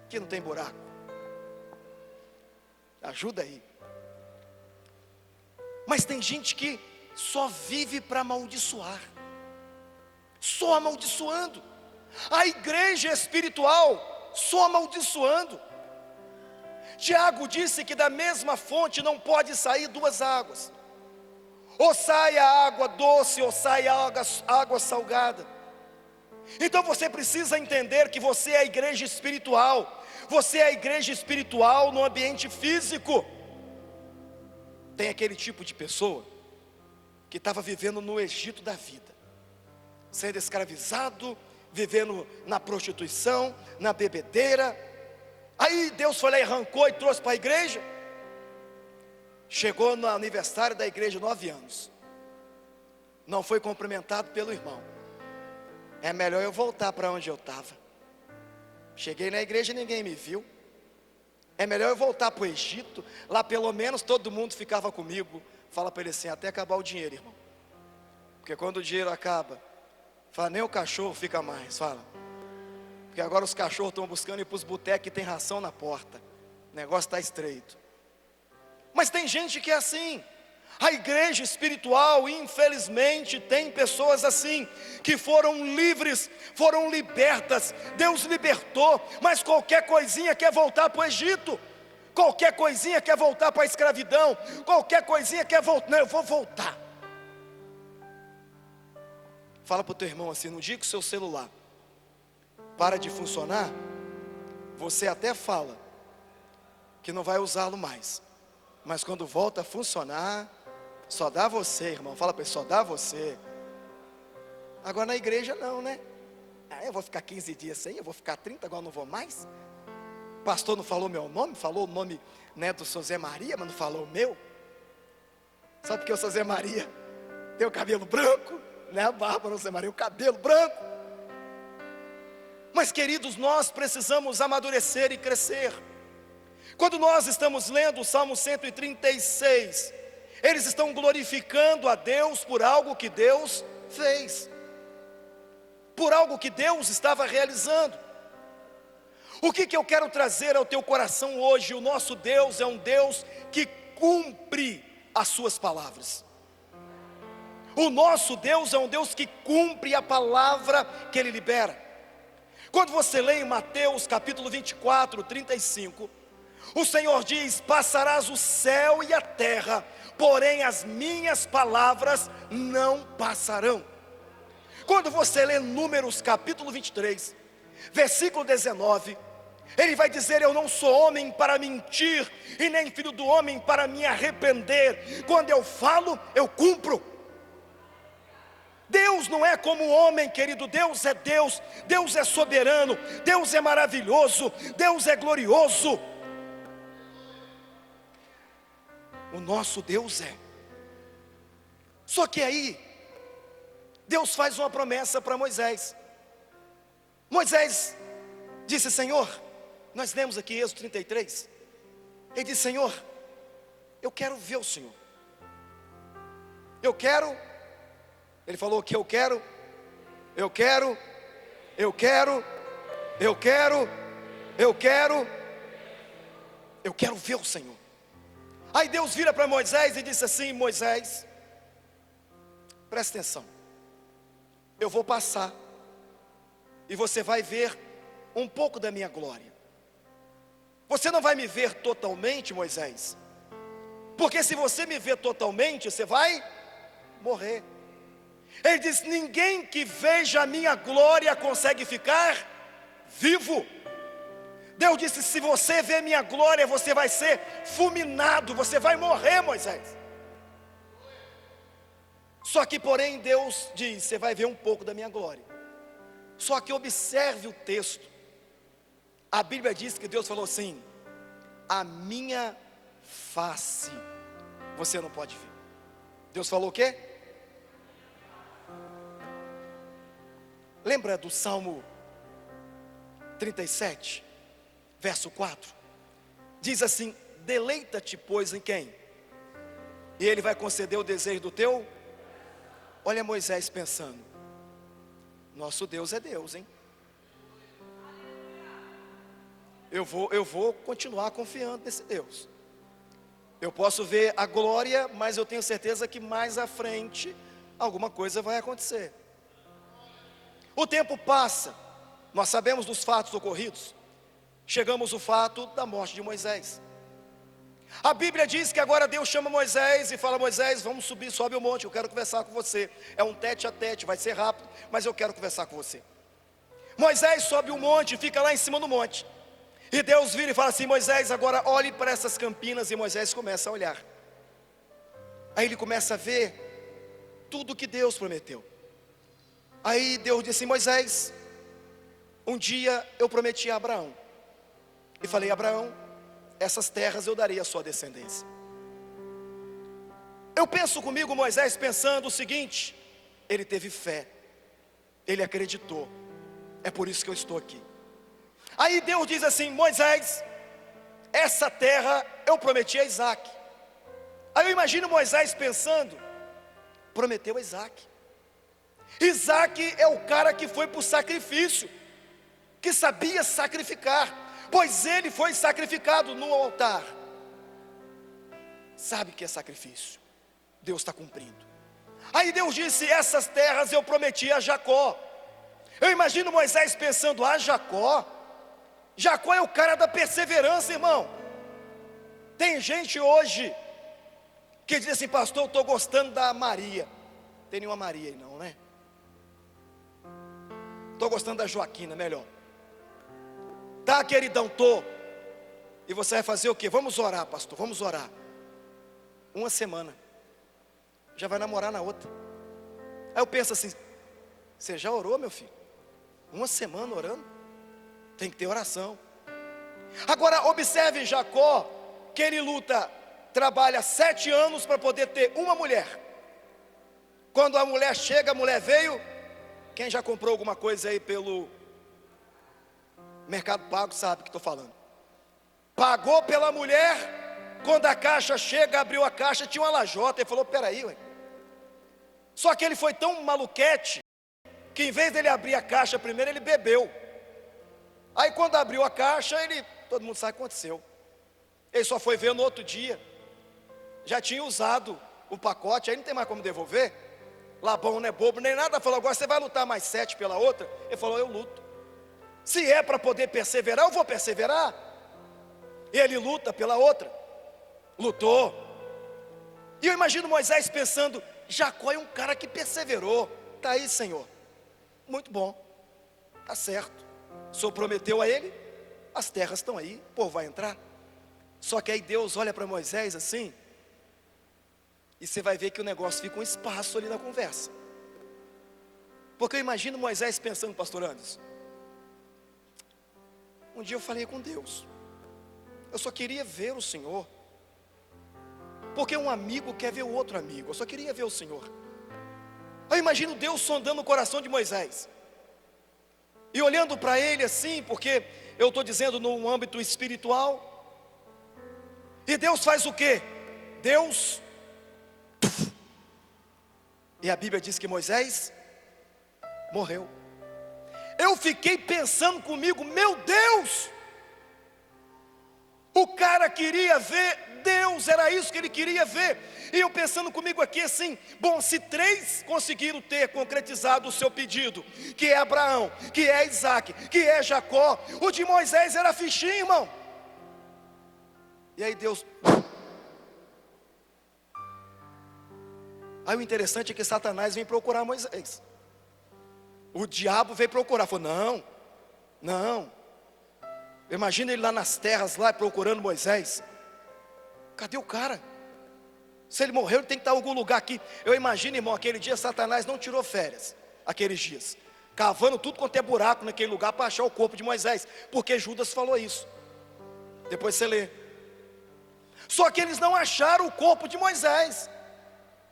que não tem buraco. Ajuda aí. Mas tem gente que só vive para amaldiçoar. Só amaldiçoando. A igreja espiritual só amaldiçoando. Tiago disse que da mesma fonte não pode sair duas águas. Ou sai a água doce, ou sai a água salgada. Então você precisa entender que você é a igreja espiritual. Você é a igreja espiritual no ambiente físico. Tem aquele tipo de pessoa que estava vivendo no Egito da vida, sendo escravizado, vivendo na prostituição, na bebedeira. Aí Deus foi lá e arrancou e trouxe para a igreja. Chegou no aniversário da igreja, 9 anos. Não foi cumprimentado pelo irmão. É melhor eu voltar para onde eu estava. Cheguei na igreja e ninguém me viu. É melhor eu voltar para o Egito. Lá pelo menos todo mundo ficava comigo. Fala para ele assim, até acabar o dinheiro, irmão. Porque quando o dinheiro acaba, fala, nem o cachorro fica mais, fala. Porque agora os cachorros estão buscando ir para os botecos e tem ração na porta. O negócio está estreito. Mas tem gente que é assim. A igreja espiritual, infelizmente, tem pessoas assim, que foram livres, foram libertas, Deus libertou, mas qualquer coisinha quer voltar para o Egito, qualquer coisinha quer voltar para a escravidão, qualquer coisinha quer voltar, não, eu vou voltar. Fala para o teu irmão assim, não diga o seu celular, para de funcionar, você até fala que não vai usá-lo mais, mas quando volta a funcionar, só dá você, irmão. Fala para ele, só dá você. Agora na igreja não, né? Eu vou ficar 15 dias sem, eu vou ficar 30, agora não vou mais. O pastor não falou meu nome, falou o nome, né, do seu Zé Maria, mas não falou o meu. Só porque o seu Zé Maria tem o cabelo branco, né? A Bárbara, o Zé Maria, o cabelo branco. Mas queridos, nós precisamos amadurecer e crescer. Quando nós estamos lendo o Salmo 136, eles estão glorificando a Deus por algo que Deus fez, por algo que Deus estava realizando. O que eu quero trazer ao teu coração hoje? O nosso Deus é um Deus que cumpre as suas palavras. O nosso Deus é um Deus que cumpre a palavra que Ele libera. Quando você lê em Mateus capítulo 24, 35, o Senhor diz: passarás o céu e a terra, porém as minhas palavras não passarão. Quando você lê Números capítulo 23, versículo 19, Ele vai dizer: eu não sou homem para mentir, e nem filho do homem para me arrepender. Quando eu falo, eu cumpro. Deus não é como o homem, querido. Deus é Deus, Deus é soberano, Deus é maravilhoso, Deus é glorioso. O nosso Deus é. Só que aí Deus faz uma promessa para Moisés. Moisés disse: Senhor, nós lemos aqui Êxodo 33. Ele disse: Senhor, eu quero ver o Senhor. Ele falou que eu quero ver o Senhor. Aí Deus vira para Moisés e disse assim: Moisés, presta atenção, eu vou passar e você vai ver um pouco da minha glória. Você não vai me ver totalmente, Moisés, porque se você me ver totalmente, você vai morrer. Ele diz: ninguém que veja a minha glória consegue ficar vivo. Deus disse: se você ver minha glória, você vai ser fulminado, você vai morrer, Moisés. Só que porém Deus diz: você vai ver um pouco da minha glória. Só que observe o texto. A Bíblia diz que Deus falou assim: a minha face você não pode ver. Deus falou o quê? Lembra do Salmo 37, verso 4? Diz assim: deleita-te, pois, em quem? E Ele vai conceder o desejo do teu. Olha Moisés pensando: nosso Deus é Deus, hein? Eu vou continuar confiando nesse Deus. Eu posso ver a glória, mas eu tenho certeza que mais à frente alguma coisa vai acontecer. O tempo passa, nós sabemos dos fatos ocorridos. Chegamos ao fato da morte de Moisés. A Bíblia diz que agora Deus chama Moisés e fala: Moisés, vamos subir, sobe o monte, eu quero conversar com você. É um tete a tete, vai ser rápido, mas eu quero conversar com você. Moisés sobe o monte, fica lá em cima do monte. E Deus vira e fala assim: Moisés, agora olhe para essas campinas. E Moisés começa a olhar. Aí ele começa a ver tudo que Deus prometeu. Aí Deus disse assim: Moisés, um dia eu prometi a Abraão. E falei: Abraão, essas terras eu darei à sua descendência. Eu penso comigo, Moisés pensando o seguinte: ele teve fé, ele acreditou, é por isso que eu estou aqui. Aí Deus diz assim: Moisés, essa terra eu prometi a Isaac. Aí eu imagino Moisés pensando: prometeu a Isaac. Isaac é o cara que foi para o sacrifício, que sabia sacrificar, pois ele foi sacrificado no altar. Sabe que é sacrifício, Deus está cumprindo. Aí Deus disse: essas terras eu prometi a Jacó. Eu imagino Moisés pensando: Jacó é o cara da perseverança, irmão. Tem gente hoje que diz assim: pastor, eu estou gostando da Maria. Não tem nenhuma Maria aí não, né? Estou gostando da Joaquina, melhor. Tá, queridão, tô. E você vai fazer o quê? Vamos orar, pastor, vamos orar. Uma semana. Já vai namorar na outra. Aí eu penso assim, você já orou, meu filho? Uma semana orando? Tem que ter oração. Agora observe Jacó, que ele luta, trabalha 7 anos para poder ter uma mulher. Quando a mulher chega, a mulher veio. Quem já comprou alguma coisa aí pelo Mercado Pago sabe o que estou falando. Pagou pela mulher. Quando a caixa chega, abriu a caixa, tinha uma lajota. Ele falou, peraí, ué. Só que ele foi tão maluquete, que em vez dele abrir a caixa primeiro, ele bebeu. Aí quando abriu a caixa, todo mundo sabe o que aconteceu. Ele só foi ver no outro dia. Já tinha usado o pacote, aí não tem mais como devolver. Labão não é bobo, nem nada. Falou, agora você vai lutar mais 7 pela outra? Ele falou, eu luto. Se é para poder perseverar, eu vou perseverar. E ele luta pela outra. Lutou. E eu imagino Moisés pensando, Jacó é um cara que perseverou. Está aí, Senhor. Muito bom. Está certo. O Senhor prometeu a ele, as terras estão aí, o povo vai entrar. Só que aí Deus olha para Moisés assim, e você vai ver que o negócio fica um espaço ali na conversa. Porque eu imagino Moisés pensando, pastor Anderson, um dia eu falei com Deus, eu só queria ver o Senhor. Porque um amigo quer ver o outro amigo, eu só queria ver o Senhor. Eu imagino Deus sondando o coração de Moisés, e olhando para ele assim, porque eu estou dizendo num âmbito espiritual. E Deus faz o quê? Deus, e a Bíblia diz que Moisés morreu. Eu fiquei pensando comigo, meu Deus, o cara queria ver Deus, era isso que ele queria ver. E eu pensando comigo aqui assim, bom, se 3 conseguiram ter concretizado o seu pedido, que é Abraão, que é Isaac, que é Jacó, o de Moisés era fichinho, irmão. E aí Deus, aí o interessante é que Satanás vem procurar Moisés. O diabo veio procurar, falou, não. Imagina ele lá nas terras, lá procurando Moisés. Cadê o cara? Se ele morreu, ele tem que estar em algum lugar aqui. Eu imagino, irmão, aquele dia Satanás não tirou férias, aqueles dias, cavando tudo quanto é buraco naquele lugar para achar o corpo de Moisés, porque Judas falou isso. Depois você lê. Só que eles não acharam o corpo de Moisés.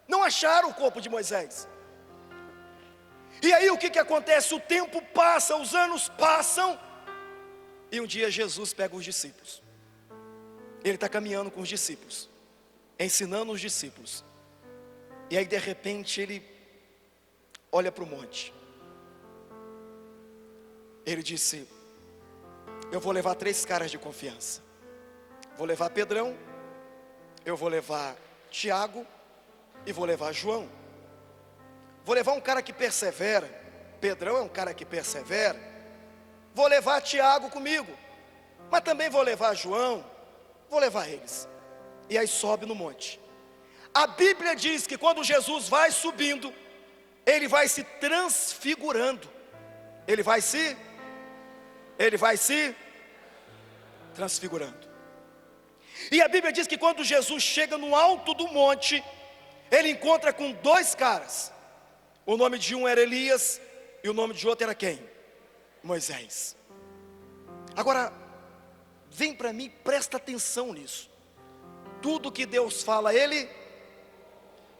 Não acharam o corpo de Moisés. E aí o que acontece? O tempo passa, os anos passam, e um dia Jesus pega os discípulos. Ele está caminhando com os discípulos, ensinando os discípulos. E aí de repente ele olha para o monte. Ele disse, eu vou levar 3 caras de confiança. Vou levar Pedrão, eu vou levar Tiago e vou levar João. Vou levar um cara que persevera. Pedrão é um cara que persevera. Vou levar Tiago comigo, mas também vou levar João. Vou levar eles. E aí sobe no monte. A Bíblia diz que quando Jesus vai subindo, ele vai se transfigurando. Ele vai se transfigurando. E a Bíblia diz que quando Jesus chega no alto do monte, ele encontra com 2 caras. O nome de um era Elias e o nome de outro era quem? Moisés. Agora, vem para mim, presta atenção nisso. Tudo que Deus fala a ele,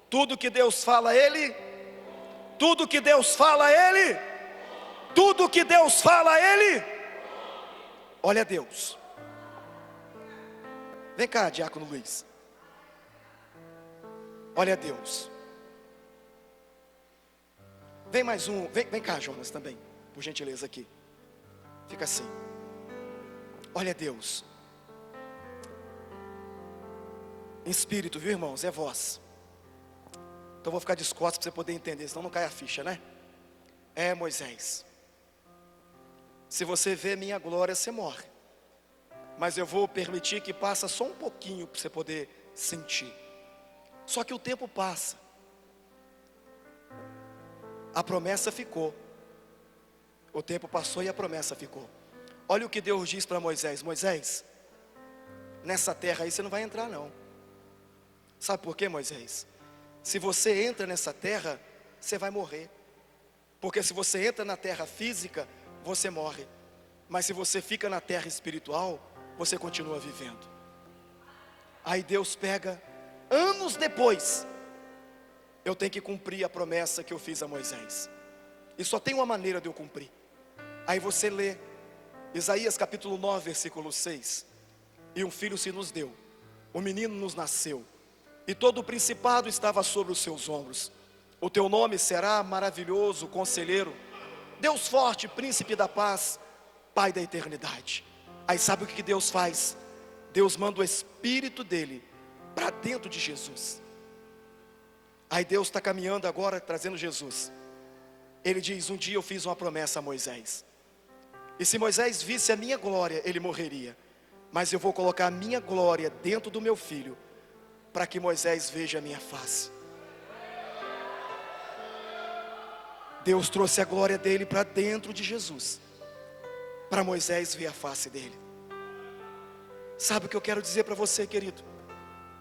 tudo que Deus fala a ele, tudo que Deus fala a ele, tudo que Deus fala a ele, olha Deus. Vem cá, diácono Luiz. Olha Deus. Vem mais um, vem cá, Jonas, também, por gentileza aqui. Fica assim. Olha Deus. Em espírito, viu, irmãos? É voz. Então vou ficar de costas para você poder entender, senão não cai a ficha, né? É, Moisés, se você vê minha glória, você morre. Mas eu vou permitir que passe só um pouquinho para você poder sentir. Só que o tempo passa. A promessa ficou. O tempo passou e a promessa ficou. Olha o que Deus diz para Moisés: Moisés, nessa terra aí você não vai entrar não. Sabe por quê, Moisés? Se você entra nessa terra, você vai morrer. Porque se você entra na terra física, você morre. Mas se você fica na terra espiritual, você continua vivendo. Aí Deus pega, anos depois, eu tenho que cumprir a promessa que eu fiz a Moisés. E só tem uma maneira de eu cumprir. Aí você lê Isaías capítulo 9, versículo 6. E um filho se nos deu, um menino nos nasceu, e todo o principado estava sobre os seus ombros. O teu nome será maravilhoso, conselheiro, Deus forte, príncipe da paz, Pai da eternidade. Aí sabe o que Deus faz? Deus manda o Espírito dele para dentro de Jesus. Aí Deus está caminhando agora, trazendo Jesus. Ele diz: um dia eu fiz uma promessa a Moisés, e se Moisés visse a minha glória, ele morreria. Mas eu vou colocar a minha glória dentro do meu filho, para que Moisés veja a minha face. Deus trouxe a glória dele para dentro de Jesus, para Moisés ver a face dele. Sabe o que eu quero dizer para você, querido?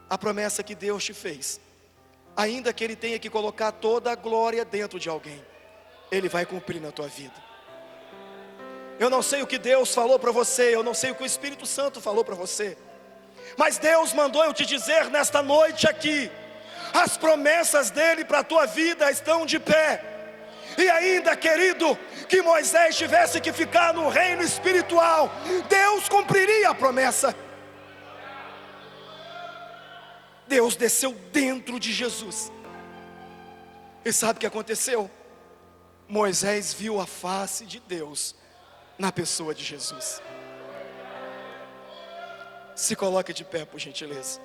A promessa que Deus te fez, ainda que Ele tenha que colocar toda a glória dentro de alguém, Ele vai cumprir na tua vida. Eu não sei o que Deus falou para você, eu não sei o que o Espírito Santo falou para você, mas Deus mandou eu te dizer nesta noite aqui: as promessas dEle para a tua vida estão de pé. E ainda, querido, que Moisés tivesse que ficar no reino espiritual, Deus cumpriria a promessa. Deus desceu dentro de Jesus. E sabe o que aconteceu? Moisés viu a face de Deus na pessoa de Jesus. Se coloque de pé, por gentileza.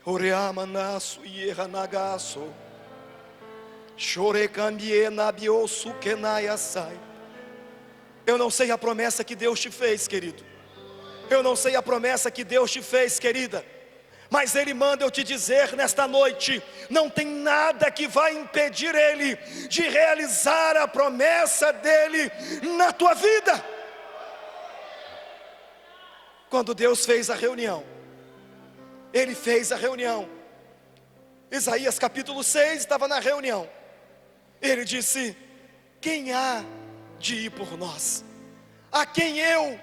Oreamanasu yeranagaso. Eu não sei a promessa que Deus te fez, querido. Eu não sei a promessa que Deus te fez, querida. Mas Ele manda eu te dizer nesta noite: não tem nada que vai impedir Ele de realizar a promessa dEle na tua vida. Quando Deus fez a reunião, Ele fez a reunião. Isaías capítulo 6 estava na reunião. Ele disse: quem há de ir por nós? A quem eu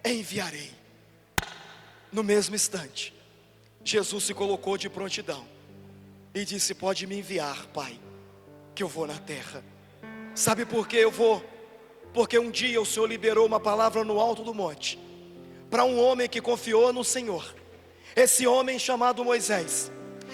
enviarei? No mesmo instante, Jesus se colocou de prontidão e disse: pode me enviar, Pai, que eu vou na terra. Sabe por que eu vou? Porque um dia o Senhor liberou uma palavra no alto do monte para um homem que confiou no Senhor. Esse homem chamado Moisés.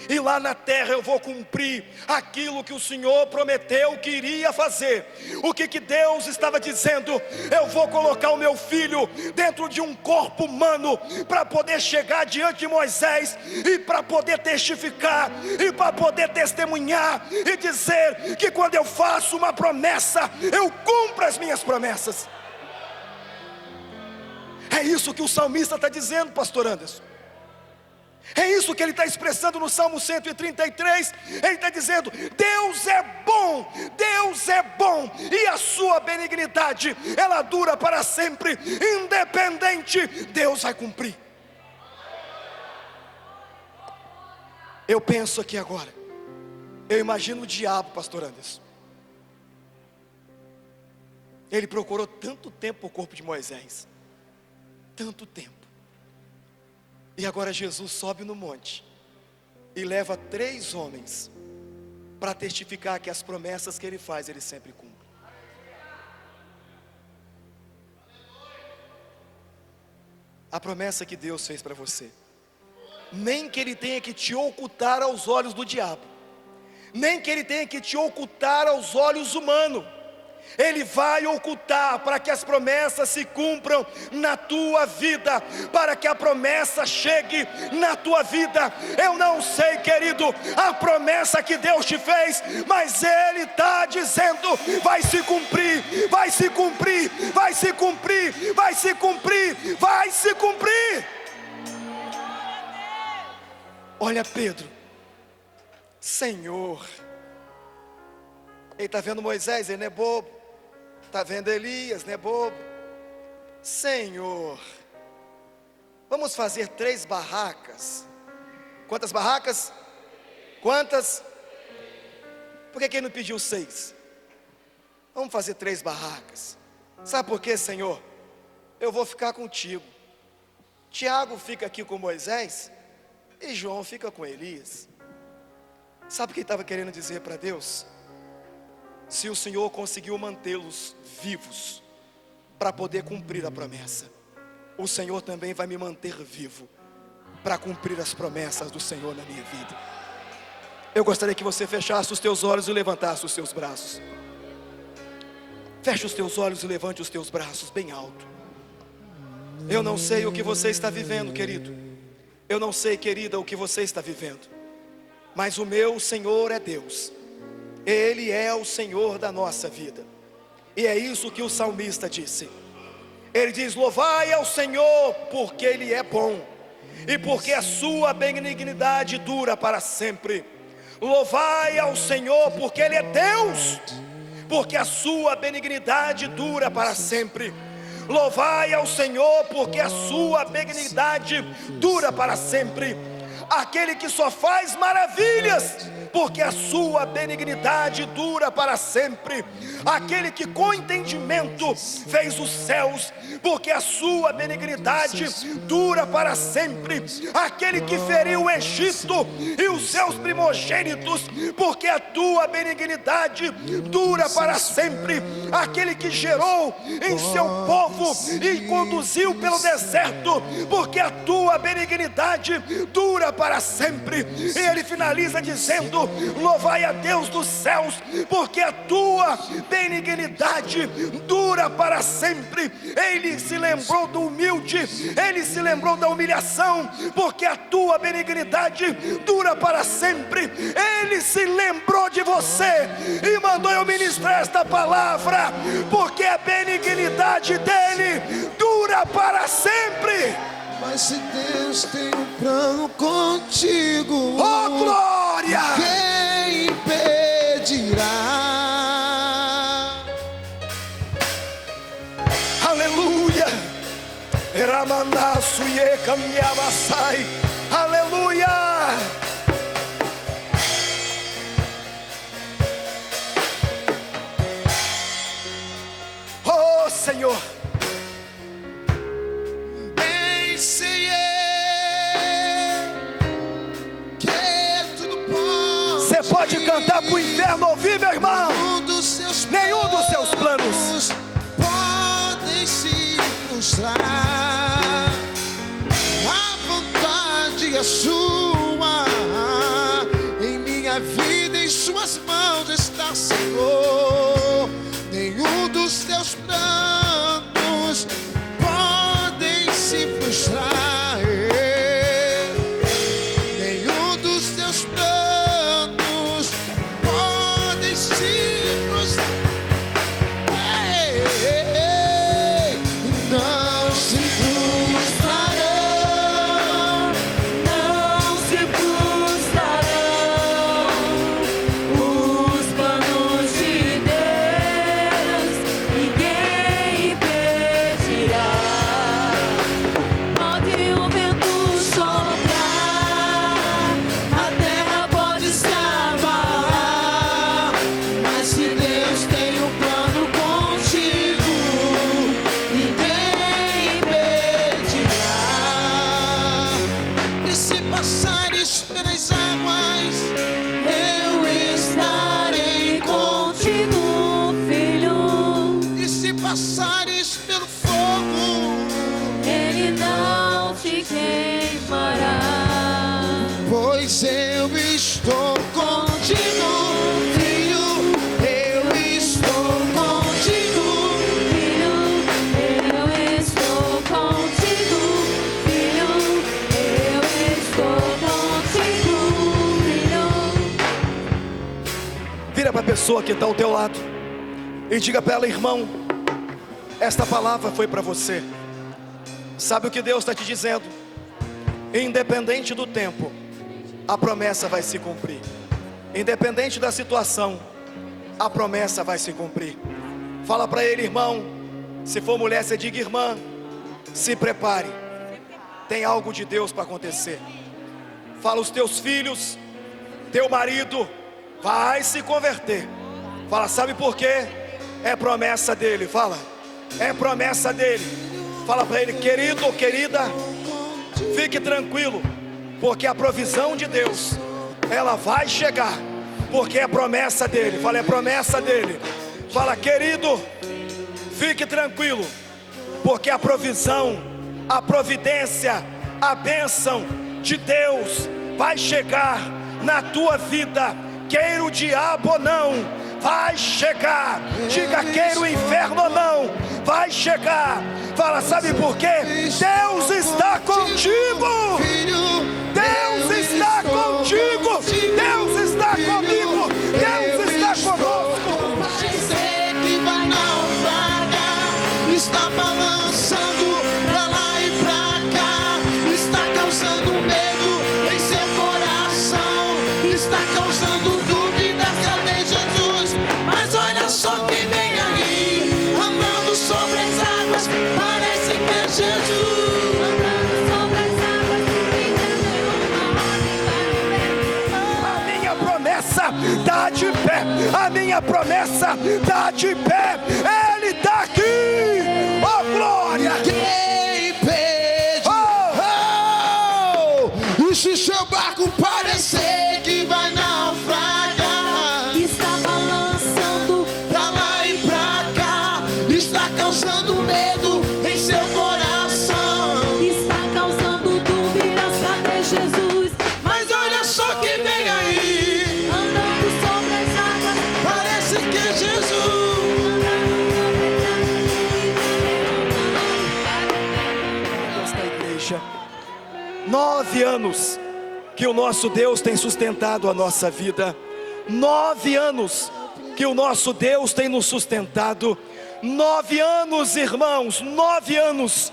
E lá na terra eu vou cumprir aquilo que o Senhor prometeu que iria fazer. O que Deus estava dizendo? Eu vou colocar o meu filho dentro de um corpo humano, para poder chegar diante de Moisés, e para poder testificar, e para poder testemunhar, e dizer que quando eu faço uma promessa, eu cumpro as minhas promessas. É isso que o salmista está dizendo, pastor Anderson. É isso que ele está expressando no Salmo 133. Ele está dizendo: Deus é bom, Deus é bom, e a sua benignidade, ela dura para sempre, independente, Deus vai cumprir. Eu penso aqui agora, eu imagino o diabo, pastor Anderson. Ele procurou tanto tempo o corpo de Moisés, tanto tempo. E agora Jesus sobe no monte e leva 3 homens para testificar que as promessas que Ele faz, Ele sempre cumpre. A promessa que Deus fez para você, nem que Ele tenha que te ocultar aos olhos do diabo, nem que Ele tenha que te ocultar aos olhos humanos, Ele vai ocultar para que as promessas se cumpram na tua vida, para que a promessa chegue na tua vida. Eu não sei, querido, a promessa que Deus te fez, mas Ele está dizendo: vai se cumprir, vai se cumprir, vai se cumprir, vai se cumprir, vai se cumprir. Olha Pedro, Senhor, ele está vendo Moisés, ele não é bobo. Está vendo Elias, não é bobo. Senhor, vamos fazer 3 barracas. Quantas barracas? Quantas? Por que ele não pediu 6? Vamos fazer 3 barracas. Sabe por quê, Senhor? Eu vou ficar contigo. Tiago fica aqui com Moisés e João fica com Elias. Sabe o que ele estava querendo dizer para Deus? Se o Senhor conseguiu mantê-los vivos para poder cumprir a promessa, o Senhor também vai me manter vivo para cumprir as promessas do Senhor na minha vida. Eu gostaria que você fechasse os teus olhos e levantasse os seus braços. Feche os teus olhos e levante os teus braços bem alto. Eu não sei o que você está vivendo, querido. Eu não sei, querida, o que você está vivendo. Mas o meu Senhor é Deus. Ele é o Senhor da nossa vida. E é isso que o salmista disse. Ele diz: louvai ao Senhor, porque Ele é bom, e porque a sua benignidade dura para sempre. Louvai ao Senhor, porque Ele é Deus, porque a sua benignidade dura para sempre. Louvai ao Senhor, porque a sua benignidade dura para sempre. Aquele que só faz maravilhas, porque a sua benignidade dura para sempre. Aquele que com entendimento fez os céus, porque a sua benignidade dura para sempre. Aquele que feriu o Egito e os seus primogênitos, porque a tua benignidade dura para sempre. Aquele que gerou em seu povo e conduziu pelo deserto, porque a tua benignidade dura para sempre. E ele finaliza dizendo: louvai a Deus dos céus, porque a tua benignidade dura para sempre. Ele se lembrou do humilde, ele se lembrou da humilhação, porque a tua benignidade dura para sempre. Ele se lembrou de você e mandou eu ministrar esta palavra, porque a benignidade dele dura para sempre. Mas se Deus tem um plano contigo, oh glória, quem impedirá? Aleluia. Eramanasu yekamiamasai. Aleluia. Oh Senhor, você pode cantar para o inferno ouvir, meu irmão. Nenhum dos seus planos podem se frustrar. A vontade é sua, em minha vida, em suas mãos está, Senhor. Nenhum dos teus planos podem se frustrar. Nenhum dos teus planos podem se frustrar. Não se frustrarão, Não se frustrarão os planos de Deus, ninguém impedirá. Pode o vento soprar, a terra pode se abalar, mas se Deus tem um plano contigo, ninguém impedirá. e se passares pelas águas, Eu estarei contigo, filho. e se passares pelo fogo, Ele não te queimará. pois eu estou contigo, filho. Eu estou contigo, Filho, eu estou contigo, filho. Eu estou contigo, filho. Vira para a pessoa que está ao teu lado e diga para ela: irmão, esta palavra foi para você. Sabe o que Deus está te dizendo? Independente do tempo, a promessa vai se cumprir. Independente da situação, a promessa vai se cumprir. Fala para ele: irmão, Se for mulher, você diga: irmã, se prepare, tem algo de Deus para acontecer. Fala: os teus filhos, teu marido vai se converter. Fala: sabe por quê? É promessa dele. Fala: é promessa dele. Fala para ele: querido ou querida, fique tranquilo, porque a provisão de Deus, ela vai chegar, porque é promessa dele. Fala: é promessa dele. Fala: querido, fique tranquilo, porque a provisão, a providência, a bênção de Deus vai chegar na tua vida. Queira o diabo ou não, vai chegar. Diga: queira o inferno ou não, vai chegar. Fala: sabe por quê? Deus está contigo. Deus está contigo. Deus está comigo. Deus está conosco. Parecer que vai naufragar, está balançando pra lá e pra cá, está causando medo em seu coração, está causando dúvidas. Cadê Jesus? Mas olha só quem vem aí, andando sobre as águas, parece que é Jesus. Está de pé, a minha promessa está de pé, Ele está aqui, oh glória! Quem pede, e se seu barco parecer que vai naufragar, Está balançando pra lá e pra cá, está causando medo em seu coração, está causando dúvidas. Cadê Jesus? mas olha só quem vem aí, Andando sobre as águas, parece que é Jesus. Esta igreja, 9 anos que o nosso Deus tem sustentado a nossa vida. 9 anos que o nosso Deus tem nos sustentado. 9 anos, irmãos, 9 anos.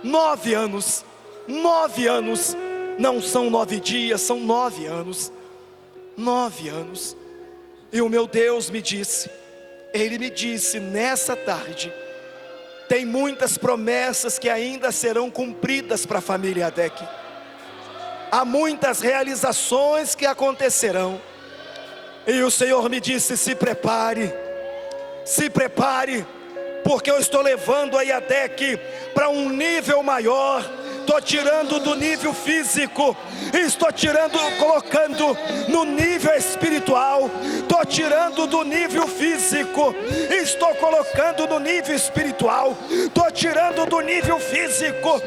9 anos. 9 anos. Não são 9 dias, são 9 anos. 9 anos. E o meu Deus me disse, Ele me disse nessa tarde: tem muitas promessas que ainda serão cumpridas para a família ADEC. Há muitas realizações que acontecerão. E o Senhor me disse: se prepare, porque eu estou levando a IADEC para um nível maior. Estou tirando do nível físico, estou colocando no nível espiritual. Estou tirando do nível físico, estou colocando no nível espiritual. Estou tirando do nível físico,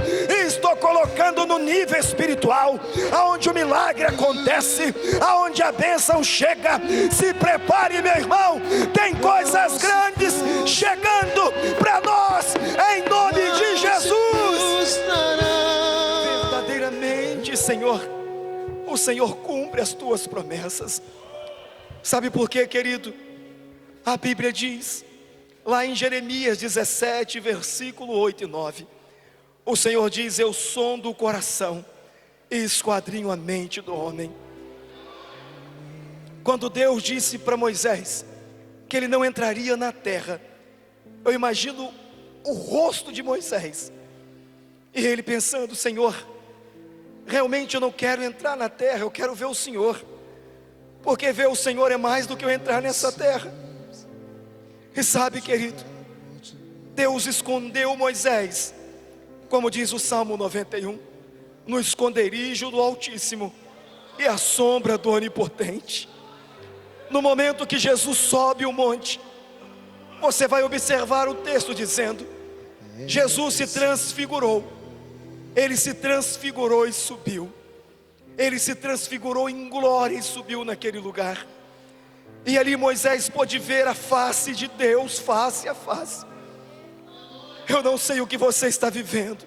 estou colocando no nível espiritual, aonde o milagre acontece, aonde a bênção chega. Se prepare, meu irmão, tem coisas grandes chegando para nós, em nome de Jesus. Senhor, o Senhor cumpre as tuas promessas. Sabe por quê, querido? A Bíblia diz, lá em Jeremias 17, versículo 8 e 9, o Senhor diz: eu sondo o coração e esquadrinho a mente do homem. Quando Deus disse para Moisés que ele não entraria na terra, eu imagino o rosto de Moisés, e ele pensando: Senhor, realmente eu não quero entrar na terra, eu quero ver o Senhor, porque ver o Senhor é mais do que eu entrar nessa terra. E sabe, querido, Deus escondeu Moisés, como diz o Salmo 91, no esconderijo do Altíssimo e à sombra do Onipotente. No momento que Jesus sobe o monte, você vai observar o texto dizendo: Jesus se transfigurou. Ele se transfigurou e subiu. Ele se transfigurou em glória e subiu naquele lugar. E ali Moisés pôde ver a face de Deus, face a face. Eu não sei o que você está vivendo,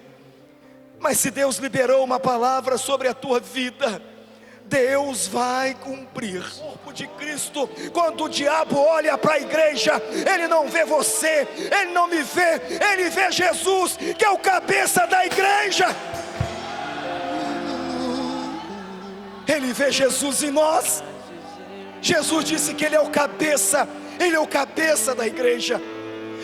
mas se Deus liberou uma palavra sobre a tua vida, Deus vai cumprir. O corpo de Cristo, quando o diabo olha para a igreja, ele não vê você, ele não me vê, ele vê Jesus, que é o cabeça da igreja. Ele vê Jesus em nós. Jesus disse que Ele é o cabeça da igreja.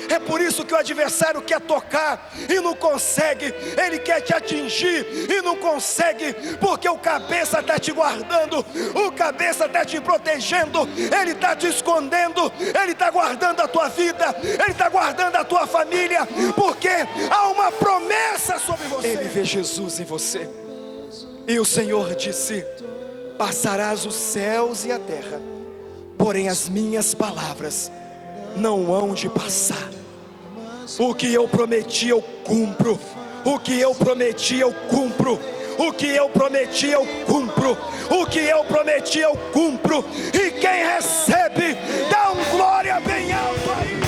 É por isso que o adversário quer tocar e não consegue. Ele quer te atingir e não consegue, porque o cabeça está te guardando, o cabeça está te protegendo, ele está te escondendo, ele está guardando a tua vida, ele está guardando a tua família, porque há uma promessa sobre você. Ele vê Jesus em você. E o Senhor disse: passarás os céus e a terra, porém as minhas palavras não hão de passar. O que eu prometi eu cumpro, o que eu prometi eu cumpro, o que eu prometi eu cumpro, o que eu prometi eu cumpro. E quem recebe, dá um glória bem alto aí.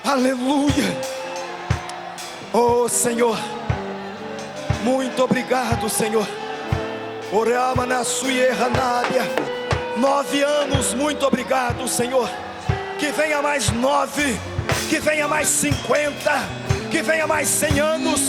Aleluia. Oh Senhor, muito obrigado, Senhor. Orama na sua erranária. 9 anos, muito obrigado, Senhor. Que venha mais 9, que venha mais 50, que venha mais 100 anos,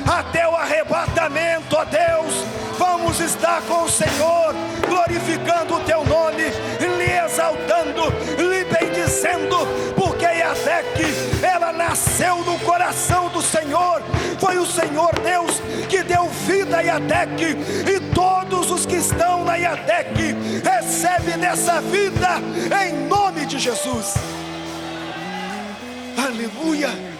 até o arrebatamento, ó Deus. Vamos estar com o Senhor, glorificando o teu nome, lhe exaltando, lhe bendizendo, porque Iadeque, ela nasceu no coração do Senhor. Foi o Senhor Deus que deu vida a Iadeque, e todos os que estão na Iadeque recebem dessa vida em nome de Jesus. Aleluia.